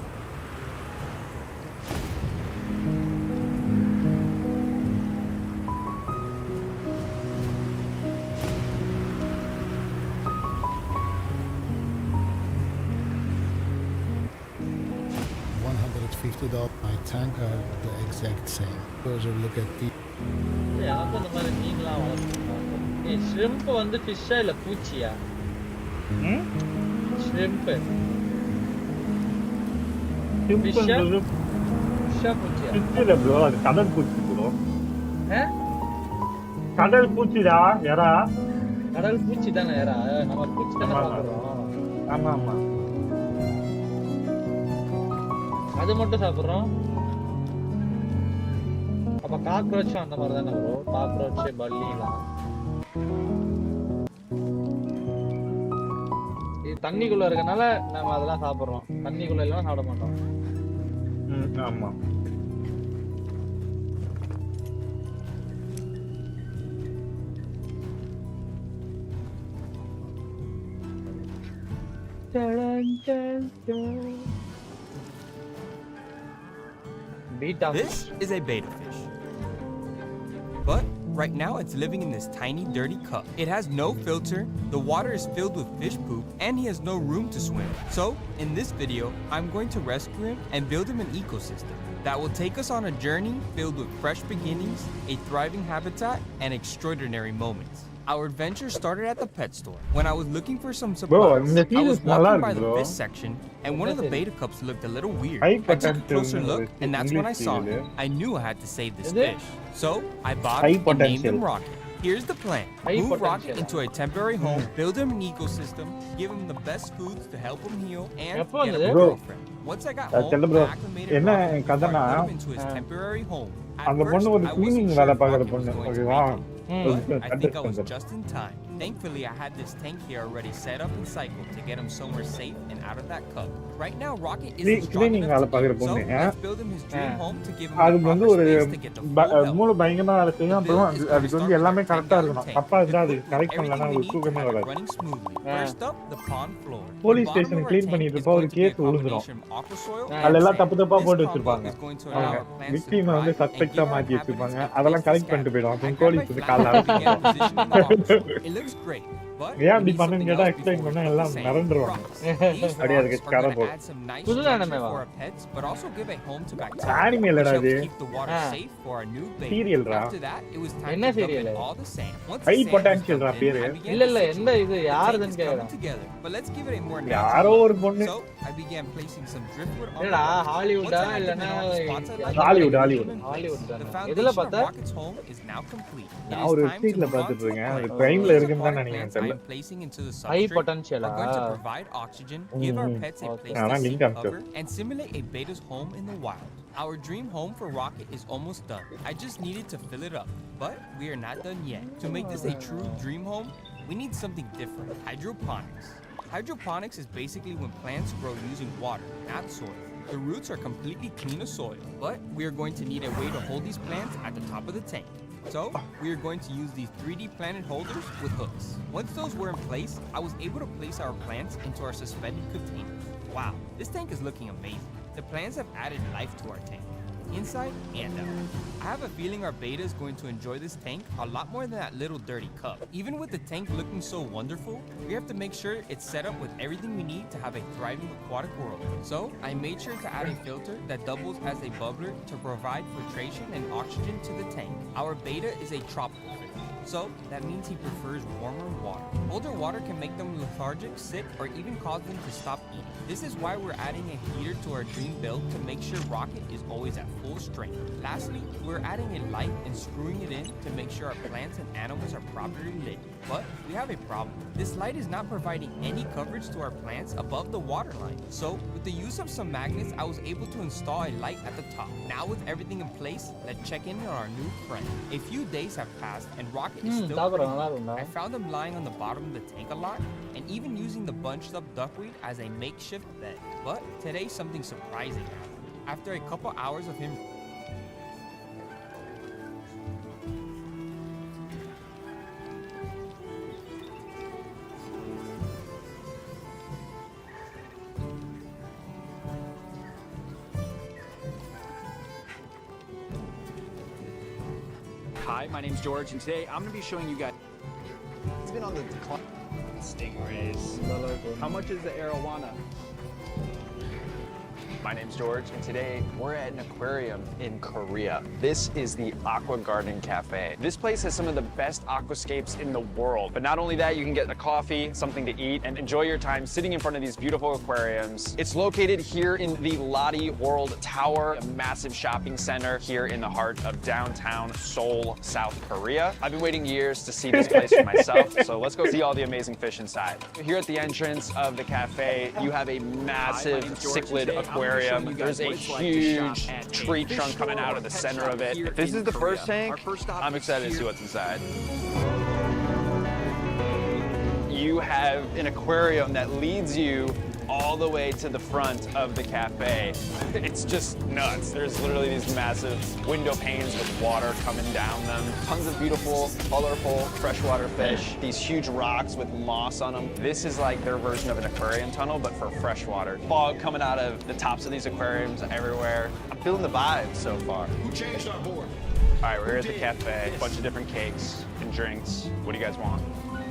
$150. My tank are the exact same. Those are look at the. எனக்கு இந்த மாதிரி மீன்லாம் வளர்த்துருக்காங்க. ஏய் ஷ்ரிம்ப் வந்து ஃபிஷ்ஷா இல்ல பூச்சியா? ஷ்ரிம்ப் ஃபிஷ்ஷா பூச்சியா? இல்ல ப்ரோ, அது கடல் பூச்சி ப்ரோ. ஆ? கடல் பூச்சிடா எறா. கடல் பூச்சி தானே எறா? நம்ம பூச்சி தானே சாப்பிடுறோம். ஆமா ஆமா. அது மட்டும் சாப்பிடுறோம். அப்ப காக்ரோச்சும் அந்த மாதிரி தானே ப்ரோ? காக்ரோச் பல்லிலாம் இது தண்ணிக்குள்ள இருக்கனால நம்ம அதெல்லாம் சாப்பிடுறோம். தண்ணிக்குள்ள எல்லாம் சாப்பிட மாட்டோம். ஆமா. Beta This is a beta fish. But right now it's living in this tiny dirty cup. It has no filter, the water is filled with fish poop, and he has no room to swim. So, in this video, I'm going to rescue him and build him an ecosystem that will take us on a journey filled with fresh beginnings, a thriving habitat, and extraordinary moments. Our adventure started at the pet store. When I was looking for some supplies, I was walking by the fish section, and one of the beta cups looked a little weird. I took a closer look, and that's when I saw him. I knew I had to save this fish. So, I bought him and named him Rocket. Here's the plan. Move Rocket into a temporary home, build him an ecosystem, give him the best foods to help him heal, and get him a girlfriend. Once I got home, I acclimated Rocket before I put him into his temporary home. At அந்த first, பொண்ணு ஒரு I cleaning wasn't வேலை sure பார்க்குற Rocket was பொண்ணு, going to ஓகேவா? make it. But I think I was just in time. Thankfully, I had this tank here already set up and cycled to get him somewhere safe and out of that cup. Right now, Rocket isn't strong cleaning வேலை enough to பார்க்குற leave, so பொண்ணு let's build him his dream home to give him அது the வந்து proper ஒரு space to get the full help. மூளை பயங்கரமா வேலை செய்யும். அப்புறம் The build is அதுக்கு going வந்து to எல்லாமே start கரெக்டா with a இருக்கணும். 10-gallon தப்பா இருந்தா அது tank. கரெக்ட் பண்ணலன்னா Everything we ஒரு need to தூக்கமே have it வராது. running smoothly. First up, the pond floor. Police The bottom station of our clean tank பண்ணிட்டு is இருப்போம், ஒரு going to be a case விழுந்துரும். combination of aqua soil and அதுல எல்லாம் sand. தப்பு தப்பா This போட்டு combo வச்சிருப்பாங்க. is going to allow our plants to victim வந்து thrive and சஸ்பெக்டா give our மாத்தி inhabitants வச்சிருப்பாங்க. a place அதெல்லாம் to கரெக்ட் scatter. பண்ணிட்டு போயிடும். I அப்புறம் grabbed போலீஸ் my வந்து flashlight காலைல and began positioning the aqua soil. It looks great. But ஏன் we அப்படி need பண்ணேன்னு something கேட்டா else எக்ஸ்பிளைன் before we பண்ணா put the எல்லாம் sand. மறந்துடுவாங்க. These அப்படியே அதுக்கு rocks are கரை gonna போடும். add some nice புது structure anime வா? for our pets, but also give a home to bacteria, Anime which இல்லடா helps இது. keep the water Ah. safe for our new baby. Serial டா. After that, it was time என்ன to dump serial? in all the sand. Once High the sand was potential டா dumped in, பேரு. I began இல்ல to இல்ல situate எந்த it. இது The tank யாருதுன்னு is coming கேக்குறேன். together, but let's give it a more யாரோ natural ஒரு look. பொண்ணு. So I began placing some driftwood on என்னடா the rock. ஹாலிவுட்டா Once I had இல்லனா them in all the spots I liked, Hollywood, I put Hollywood. them in place. Hollywood The தானே. foundation எதுல of பார்த்த? Rocket's home is now complete. It நான் is ஒரு time to வெப்சைட்ல move on பார்த்துட்டு to the இருக்கேன். அது plant. பிரைம்ல These இருக்குன்னு தான் aquatic நினைக்கிறேன் plants I தெரியல. am placing into the high substrate பொட்டன்ஷியலா? are going to provide oxygen, give our pets a place ஆனா to link sleep, அனுப்பிச்சு. cover, and simulate a beta's home in the wild. Our dream home for Rocket is almost done. I just needed to fill it up, but we are not done yet. To make this a true dream home, we need something different: hydroponics. Hydroponics is basically when plants grow using water, not soil. The roots are completely clean of soil, but we are going to need a way to hold these plants at the top of the tank. So, we are going to use these 3D planet holders with hooks. Once those were in place, I was able to place our plants into our suspended containers. Wow, this tank is looking amazing. The plants have added life to our tank, inside and out. I have a feeling our beta is going to enjoy this tank a lot more than that little dirty cup. Even with the tank looking so wonderful, we have to make sure it's set up with everything we need to have a thriving aquatic world. So, I made sure to add a filter that doubles as a bubbler to provide filtration and oxygen to the tank. Our beta is a tropical fish, so that means he prefers warmer water. Colder water can make them lethargic, sick, or even cause them to stop eating. This is why we're adding a heater to our dream build to make sure Rocket is always at full strength. Lastly, we're adding a light and screwing it in to make sure our plants and animals are properly lit. But we have a problem. This light is not providing any coverage to our plants above the water line. So, with the use of some magnets, I was able to install a light at the top. Now with everything in place, let's check in on our new friend. A few days have passed and Rocket is still சாப்பிடுறேன் pretty நல்லா young. இருக்கும்டா. I found him lying on the bottom of the tank a lot, and even using the bunched up duckweed as a makeshift bed. But today something surprising happened. After a couple hours of him Hi, my name's George, and today I'm going to be showing you guys. It's been on the decline. Stingrays. How much is the arowana? My name's George, and today we're at an aquarium in Korea. This is the Aqua Garden Cafe. This place has some of the best aquascapes in the world. But not only that, you can get a coffee, something to eat, and enjoy your time sitting in front of these beautiful aquariums. It's located here in the Lotte World Tower, a massive shopping center here in the heart of downtown Seoul, South Korea. I've been waiting years to see this place for myself, so let's go see all the amazing fish inside. Here at the entrance of the cafe, you have a massive cichlid aquarium. There's a huge tree trunk coming out of the center of it. If this is the first tank, I'm excited to see what's inside. You have an aquarium that leads you all the way to the front of the cafe. It's just nuts. There's literally these massive window panes with water coming down them. Tons of beautiful, colorful freshwater fish. These huge rocks with moss on them. This is like their version of an aquarium tunnel, but for freshwater. Fog coming out of the tops of these aquariums everywhere. I'm feeling the vibe so far. Who changed our board? All right, we're at the cafe. A bunch of different cakes and drinks. What do you guys want?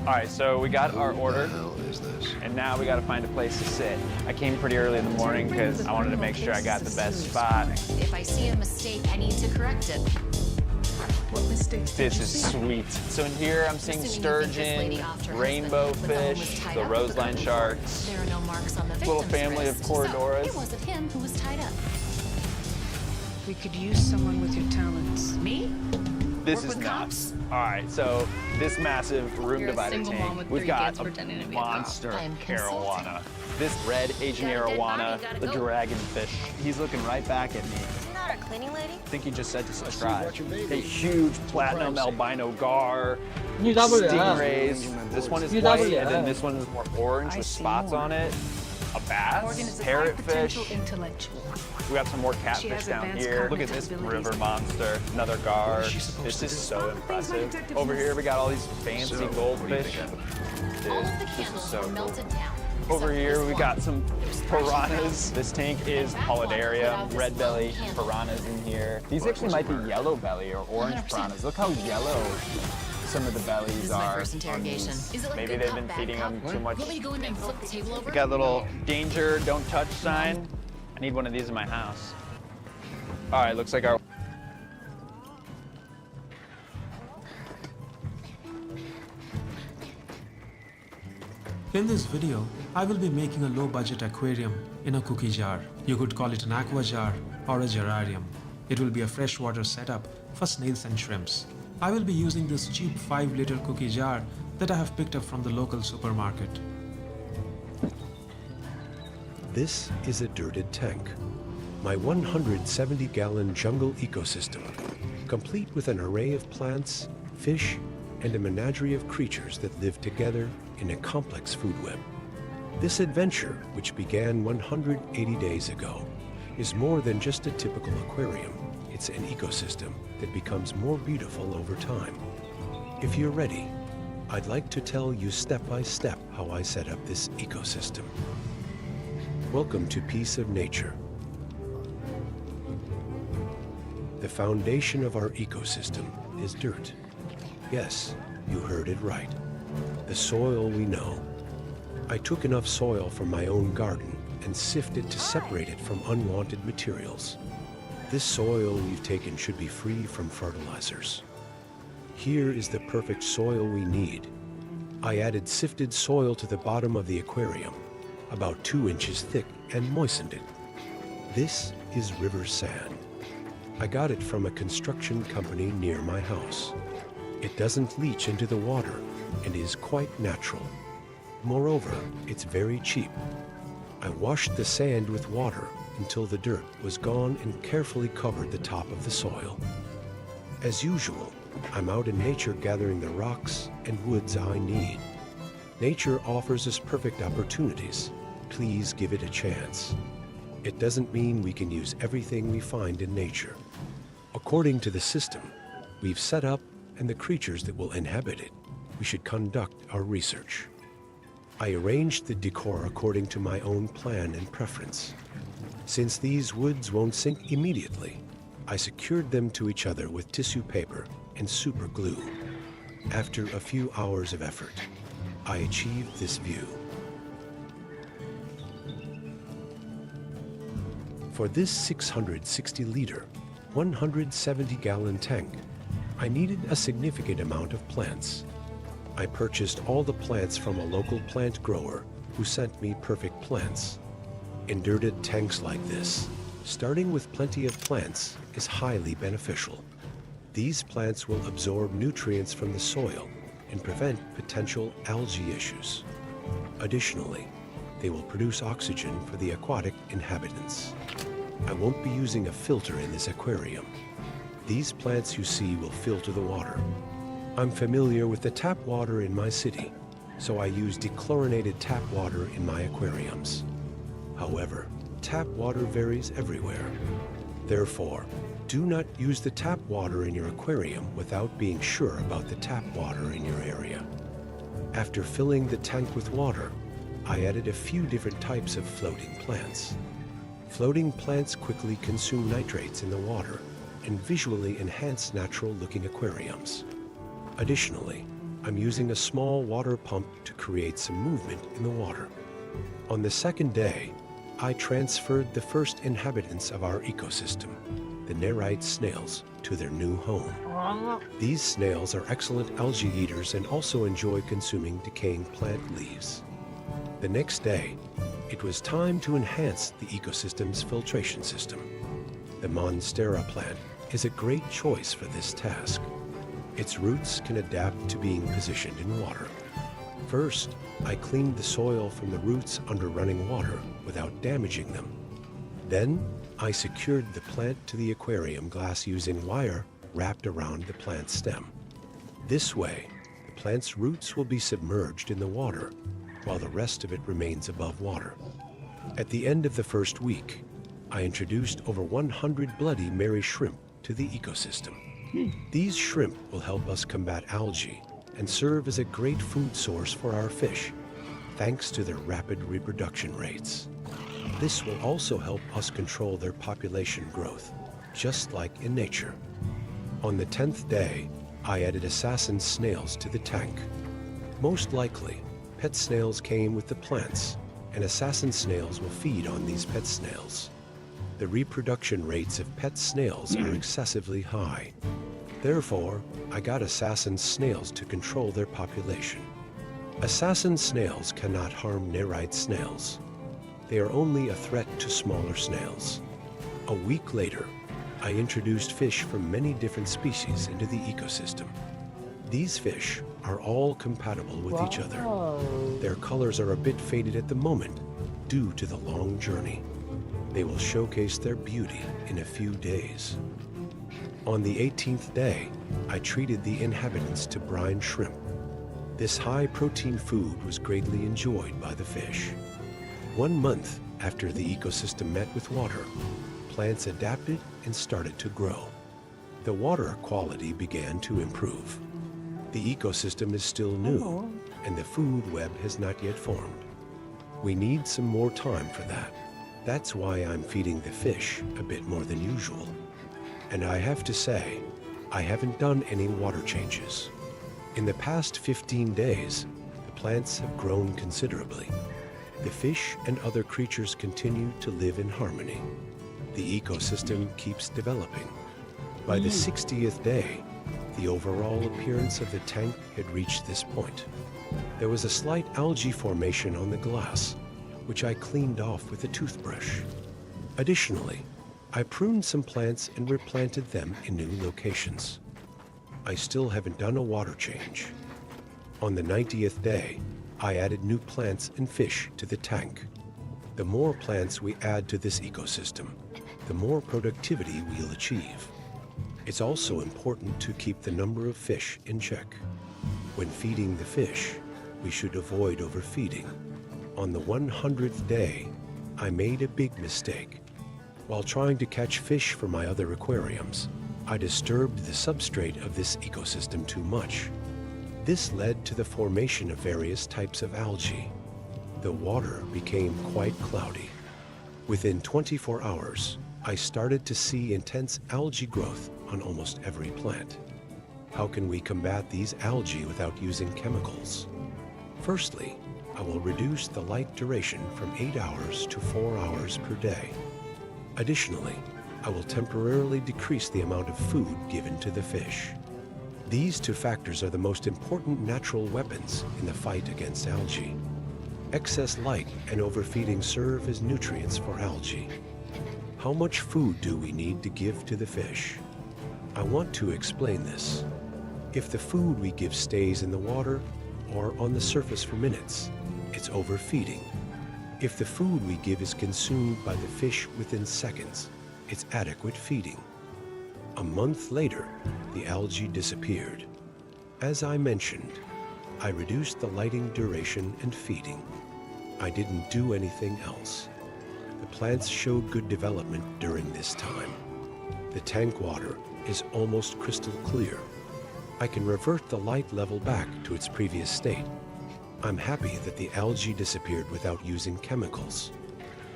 All right, so we got our order. What the hell is this? And now we gotta find a place to sit. I came pretty early in the morning because I wanted to make sure I got the best spot. If I see a mistake, I need to correct it. What mistakes did This you is see? sweet. So in here I'm seeing Assuming you think this lady sturgeon, offed her rainbow husband, but the home was fish, tied the up. roseline sharks. There are no marks on the Little victim's family of wrist, so Corridoras. it wasn't him who was tied up. We could use someone with your talents. Me? This Work is with nuts. cops? All right, so this massive room You're a divider single mom tank, with we've 3 got kids pretending to a be a cop. monster I am consulting. arowana. This red Asian Got a dead body, arowana, gotta the go. dragonfish. He's looking right back at me. Isn't that our cleaning lady? I think he just said to see subscribe. what your baby A huge platinum privacy. albino gar, நீ சாப்பிடுறியா? stingrays. This one is You white, double, and then yeah. this one is more orange I with see spots more. on it. A Morgan bass, is a high potential parrotfish. intellectual. We got some more She catfish has down advanced here. Look at cognitive this abilities. river monster, another gar. is she supposed This to is do? so Things my impressive. detectives Over miss. here we got all these fancy So, what do you goldfish. think happened? Dude, All of the this is candles so were cool. melted down. Over except here this we one. got some There's fresh piranhas. This tank is That water put Polydaria, out this red belly glowing candle. piranhas in here. These actually might be yellow belly or orange 100%. piranhas. Look how yellow some of the bellies This is my are. first interrogation. on Is it like maybe good they've cop, been bad feeding cop? them too much. You want me to go in there and flip the table over? Got a little danger, don't touch sign. I need one of these in my house. All right, looks like our. In this video, I will be making a low-budget aquarium in a cookie jar. You could call it an aqua jar or a jararium. It will be a freshwater setup for snails and shrimps. I will be using this cheap 5-liter cookie jar that I have picked up from the local supermarket. This is a dirted tank, my 170-gallon jungle ecosystem, complete with an array of plants, fish, and a menagerie of creatures that live together in a complex food web. This adventure, which began 180 days ago, is more than just a typical aquarium. It's an ecosystem that becomes more beautiful over time. If you're ready, I'd like to tell you step by step how I set up this ecosystem. Welcome to Piece of Nature. The foundation of our ecosystem is dirt. Yes, you heard it right. The soil we know. I took enough soil from my own garden and sifted to separate it from unwanted materials. This soil we've taken should be free from fertilizers. Here is the perfect soil we need. I added sifted soil to the bottom of the aquarium, about 2 inches thick, and moistened it. This is river sand. I got it from a construction company near my house. It doesn't leach into the water and is quite natural. Moreover, it's very cheap. I washed the sand with water until the dirt was gone and carefully covered the top of the soil. As usual, I'm out in nature gathering the rocks and woods I need. Nature offers us perfect opportunities. Please give it a chance. It doesn't mean we can use everything we find in nature. According to the system we've set up and the creatures that will inhabit it, we should conduct our research. I arranged the decor according to my own plan and preference. Since these woods won't sink immediately, I secured them to each other with tissue paper and super glue. After a few hours of effort, I achieved this view. For this 660-liter, 170-gallon tank, I needed a significant amount of plants. I purchased all the plants from a local plant grower who sent me perfect plants. In dirted tanks like this, starting with plenty of plants is highly beneficial. These plants will absorb nutrients from the soil and prevent potential algae issues. Additionally, they will produce oxygen for the aquatic inhabitants. I won't be using a filter in this aquarium. These plants you see will filter the water. I'm familiar with the tap water in my city, so I use dechlorinated tap water in my aquariums. However, tap water varies everywhere. Therefore, do not use the tap water in your aquarium without being sure about the tap water in your area. After filling the tank with water, I added a few different types of floating plants. Floating plants quickly consume nitrates in the water and visually enhance natural-looking aquariums. Additionally, I'm using a small water pump to create some movement in the water. On the second day, I transferred the first inhabitants of our ecosystem, the Nerite snails, to their new home. These snails are excellent algae eaters and also enjoy consuming decaying plant leaves. The next day, it was time to enhance the ecosystem's filtration system. The Monstera plant is a great choice for this task. Its roots can adapt to being positioned in water. First, I cleaned the soil from the roots under running water without damaging them. Then, I secured the plant to the aquarium glass using wire wrapped around the plant's stem. This way, the plant's roots will be submerged in the water, while the rest of it remains above water. At the end of the first week, I introduced over 100 Bloody Mary shrimp to the ecosystem. These shrimp will help us combat algae and serve as a great food source for our fish, thanks to their rapid reproduction rates. This will also help us control their population growth, just like in nature. On the 10th day, I added assassin snails to the tank. Most likely, pet snails came with the plants, and assassin snails will feed on these pet snails. The reproduction rates of pet snails are excessively high. Therefore, I got assassin snails to control their population. Assassin snails cannot harm Nerite snails. They are only a threat to smaller snails. A week later, I introduced fish from many different species into the ecosystem. These fish are all compatible with each other. Their colors are a bit faded at the moment due to the long journey. They will showcase their beauty in a few days. On the 18th day, I treated the inhabitants to brine shrimp. This high-protein food was greatly enjoyed by the fish. 1 month after the ecosystem met with water, plants adapted and started to grow. The water quality began to improve. The ecosystem is still new, and the food web has not yet formed. We need some more time for that. That's why I'm feeding the fish a bit more than usual. And I have to say, I haven't done any water changes. In the past 15 days, the plants have grown considerably. The fish and other creatures continue to live in harmony. The ecosystem keeps developing. By the 60th day, the overall appearance of the tank had reached this point. There was a slight algae formation on the glass, which I cleaned off with a toothbrush. Additionally, I pruned some plants and replanted them in new locations. I still haven't done a water change. On the 90th day, I added new plants and fish to the tank. The more plants we add to this ecosystem, the more productivity we'll achieve. It's also important to keep the number of fish in check. When feeding the fish, we should avoid overfeeding. On the 100th day, I made a big mistake. While trying to catch fish for my other aquariums, I disturbed the substrate of this ecosystem too much. This led to the formation of various types of algae. The water became quite cloudy. Within 24 hours, I started to see intense algae growth on almost every plant. How can we combat these algae without using chemicals? Firstly, I will reduce the light duration from 8 hours to 4 hours per day. Additionally, I will temporarily decrease the amount of food given to the fish. These two factors are the most important natural weapons in the fight against algae. Excess light and overfeeding serve as nutrients for algae. How much food do we need to give to the fish? I want to explain this. If the food we give stays in the water or on the surface for minutes, it's overfeeding. If the food we give is consumed by the fish within seconds, it's adequate feeding. A month later, the algae disappeared. As I mentioned, I reduced the lighting duration and feeding. I didn't do anything else. The plants showed good development during this time. The tank water is almost crystal clear. I can revert the light level back to its previous state. I'm happy that the algae disappeared without using chemicals.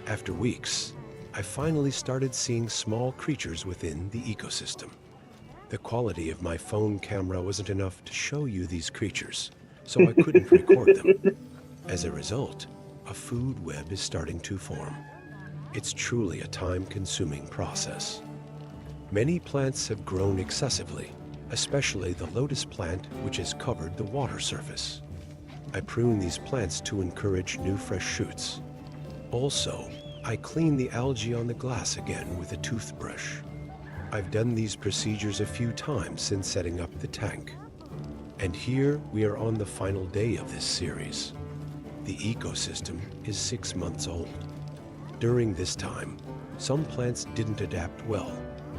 After weeks, I finally started seeing small creatures within the ecosystem. The quality of my phone camera wasn't enough to show you these creatures, so I couldn't record them. As a result, a food web is starting to form. It's truly a time-consuming process. Many plants have grown excessively, especially the lotus plant, which has covered the water surface. I prune these plants to encourage new fresh shoots. Also, I clean the algae on the glass again with a toothbrush. I've done these procedures a few times since setting up the tank. And here we are on the final day of this series. The ecosystem is 6 months old. During this time, some plants didn't adapt well,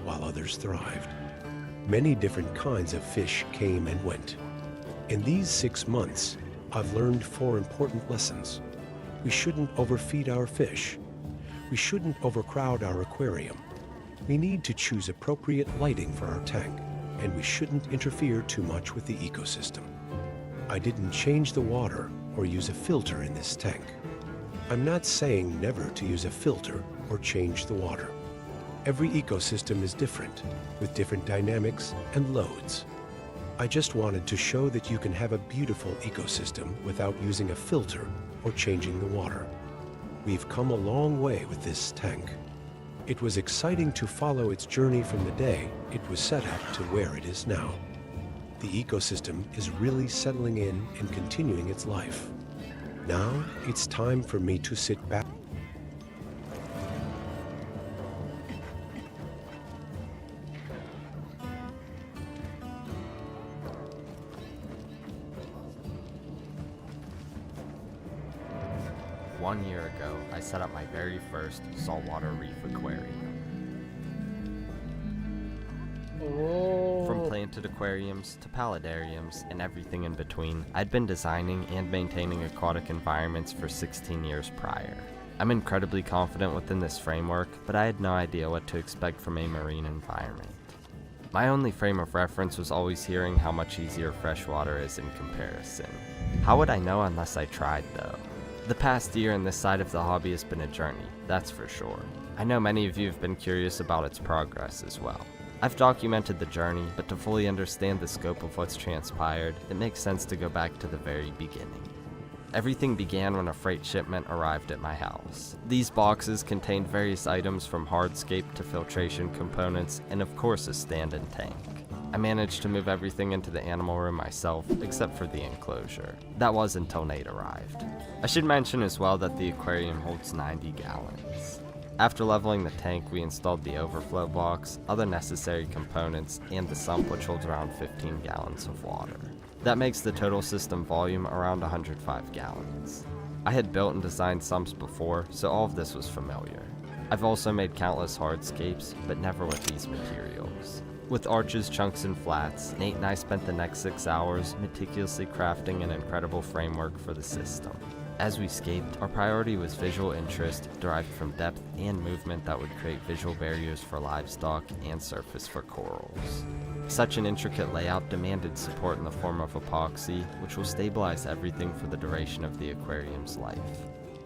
while others thrived. Many different kinds of fish came and went. In these 6 months, I've learned 4 important lessons. We shouldn't overfeed our fish. We shouldn't overcrowd our aquarium. We need to choose appropriate lighting for our tank, and we shouldn't interfere too much with the ecosystem. I didn't change the water or use a filter in this tank. I'm not saying never to use a filter or change the water. Every ecosystem is different, with different dynamics and loads. I just wanted to show that you can have a beautiful ecosystem without using a filter or changing the water. We've come a long way with this tank. It was exciting to follow its journey from the day it was set up to where it is now. The ecosystem is really settling in and continuing its life. Now it's time for me to sit back. One year ago, I set up my very first saltwater reef aquarium. From planted aquariums to paludariums and everything in between, I'd been designing and maintaining aquatic environments for 16 years prior. I'm incredibly confident within this framework, but I had no idea what to expect from a marine environment. My only frame of reference was always hearing how much easier freshwater is in comparison. How would I know unless I tried, though? The past year in this side of the hobby has been a journey, that's for sure. I know many of you have been curious about its progress as well. I've documented the journey, but to fully understand the scope of what's transpired, it makes sense to go back to the very beginning. Everything began when a freight shipment arrived at my house. These boxes contained various items from hardscape to filtration components, and of course a stand-in tank. I managed to move everything into the animal room myself, except for the enclosure. That was until Nate arrived. I should mention as well that the aquarium holds 90 gallons. After leveling the tank, we installed the overflow box, other necessary components, and the sump, which holds around 15 gallons of water. That makes the total system volume around 105 gallons. I had built and designed sumps before, so all of this was familiar. I've also made countless hardscapes, but never with these materials. With arches, chunks, and flats, Nate and I spent the next 6 hours meticulously crafting an incredible framework for the system. As we scaped, our priority was visual interest derived from depth and movement that would create visual barriers for livestock and surface for corals. Such an intricate layout demanded support in the form of epoxy, which will stabilize everything for the duration of the aquarium's life.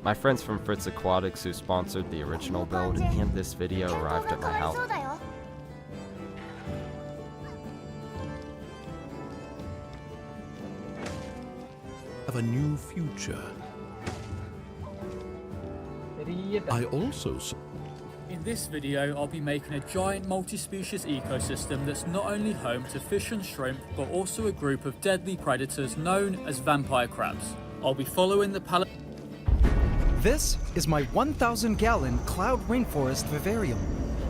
My friends from Fritz Aquatics, who sponsored the original build and this video, arrived at my house. Of a new future. I also In this video, I'll be making a giant multi-species ecosystem that's not only home to fish and shrimp, but also a group of deadly predators known as vampire crabs. I'll be following the This is my 1,000-gallon cloud rainforest vivarium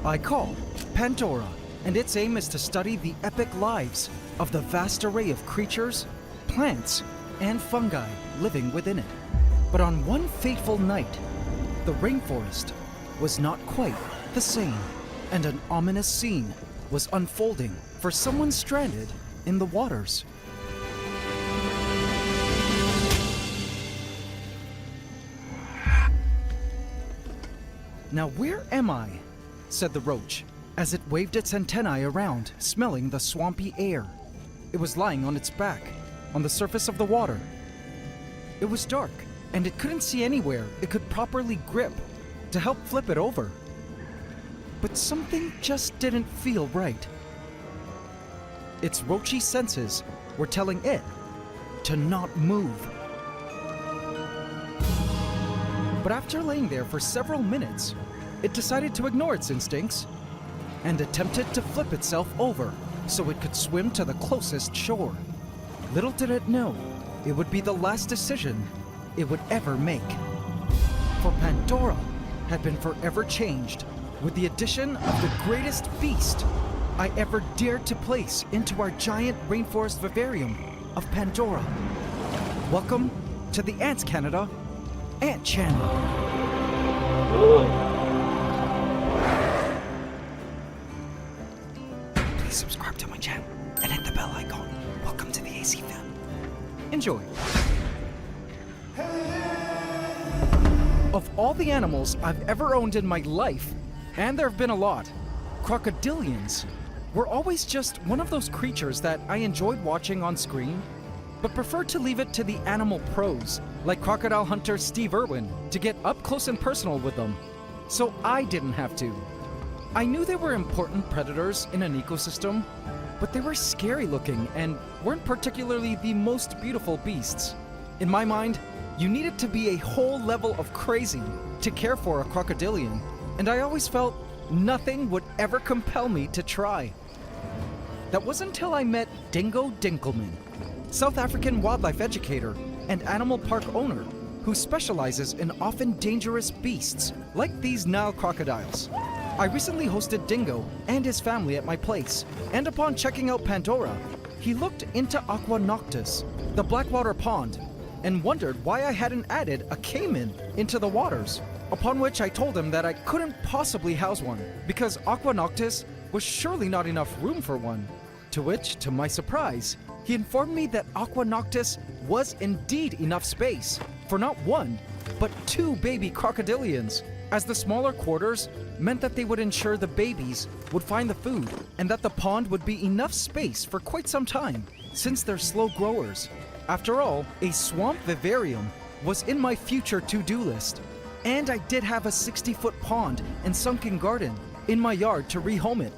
I call Pandora, and its aim is to study the epic lives of the vast array of creatures, plants, and fungi living within it. But on one fateful night, the rainforest was not quite the same, and an ominous scene was unfolding for someone stranded in the waters. "Now where am I?" said the roach, as it waved its antennae around, smelling the swampy air. It was lying on its back, on the surface of the water. It was dark, and it couldn't see anywhere it could properly grip to help flip it over. But something just didn't feel right. Its roachy senses were telling it to not move. But after laying there for several minutes, it decided to ignore its instincts and attempted to flip itself over so it could swim to the closest shore. Little did it know, it would be the last decision it would ever make. For Pandora had been forever changed with the addition of the greatest beast I ever dared to place into our giant rainforest vivarium of Pandora. Welcome to the Ants Canada Ant Channel. Please subscribe to my channel and hit the bell icon. Welcome to the AC Film. Enjoy. Of all the animals I've ever owned in my life, and there have been a lot, crocodilians were always just one of those creatures that I enjoyed watching on screen, but preferred to leave it to the animal pros, like crocodile hunter Steve Irwin, to get up close and personal with them. So I didn't have to. I knew they were important predators in an ecosystem, but they were scary looking and weren't particularly the most beautiful beasts. In my mind, you needed to be a whole level of crazy to care for a crocodilian, and I always felt nothing would ever compel me to try. That wasn't until I met Dingo Dinkelman, South African wildlife educator and animal park owner who specializes in often dangerous beasts like these Nile crocodiles. I recently hosted Dingo and his family at my place, and upon checking out Pandora, he looked into Aqua Noctis, the Blackwater Pond, and wondered why I hadn't added a caiman into the waters, upon which I told him that I couldn't possibly house one, because Aqua Noctis was surely not enough room for one. To which, to my surprise, he informed me that Aqua Noctis was indeed enough space for not one, but 2 baby crocodilians, as the smaller quarters meant that they would ensure the babies would find the food and that the pond would be enough space for quite some time, since they're slow growers. After all, a swamp vivarium was in my future to-do list, and I did have a 60-foot pond and sunken garden in my yard to rehome it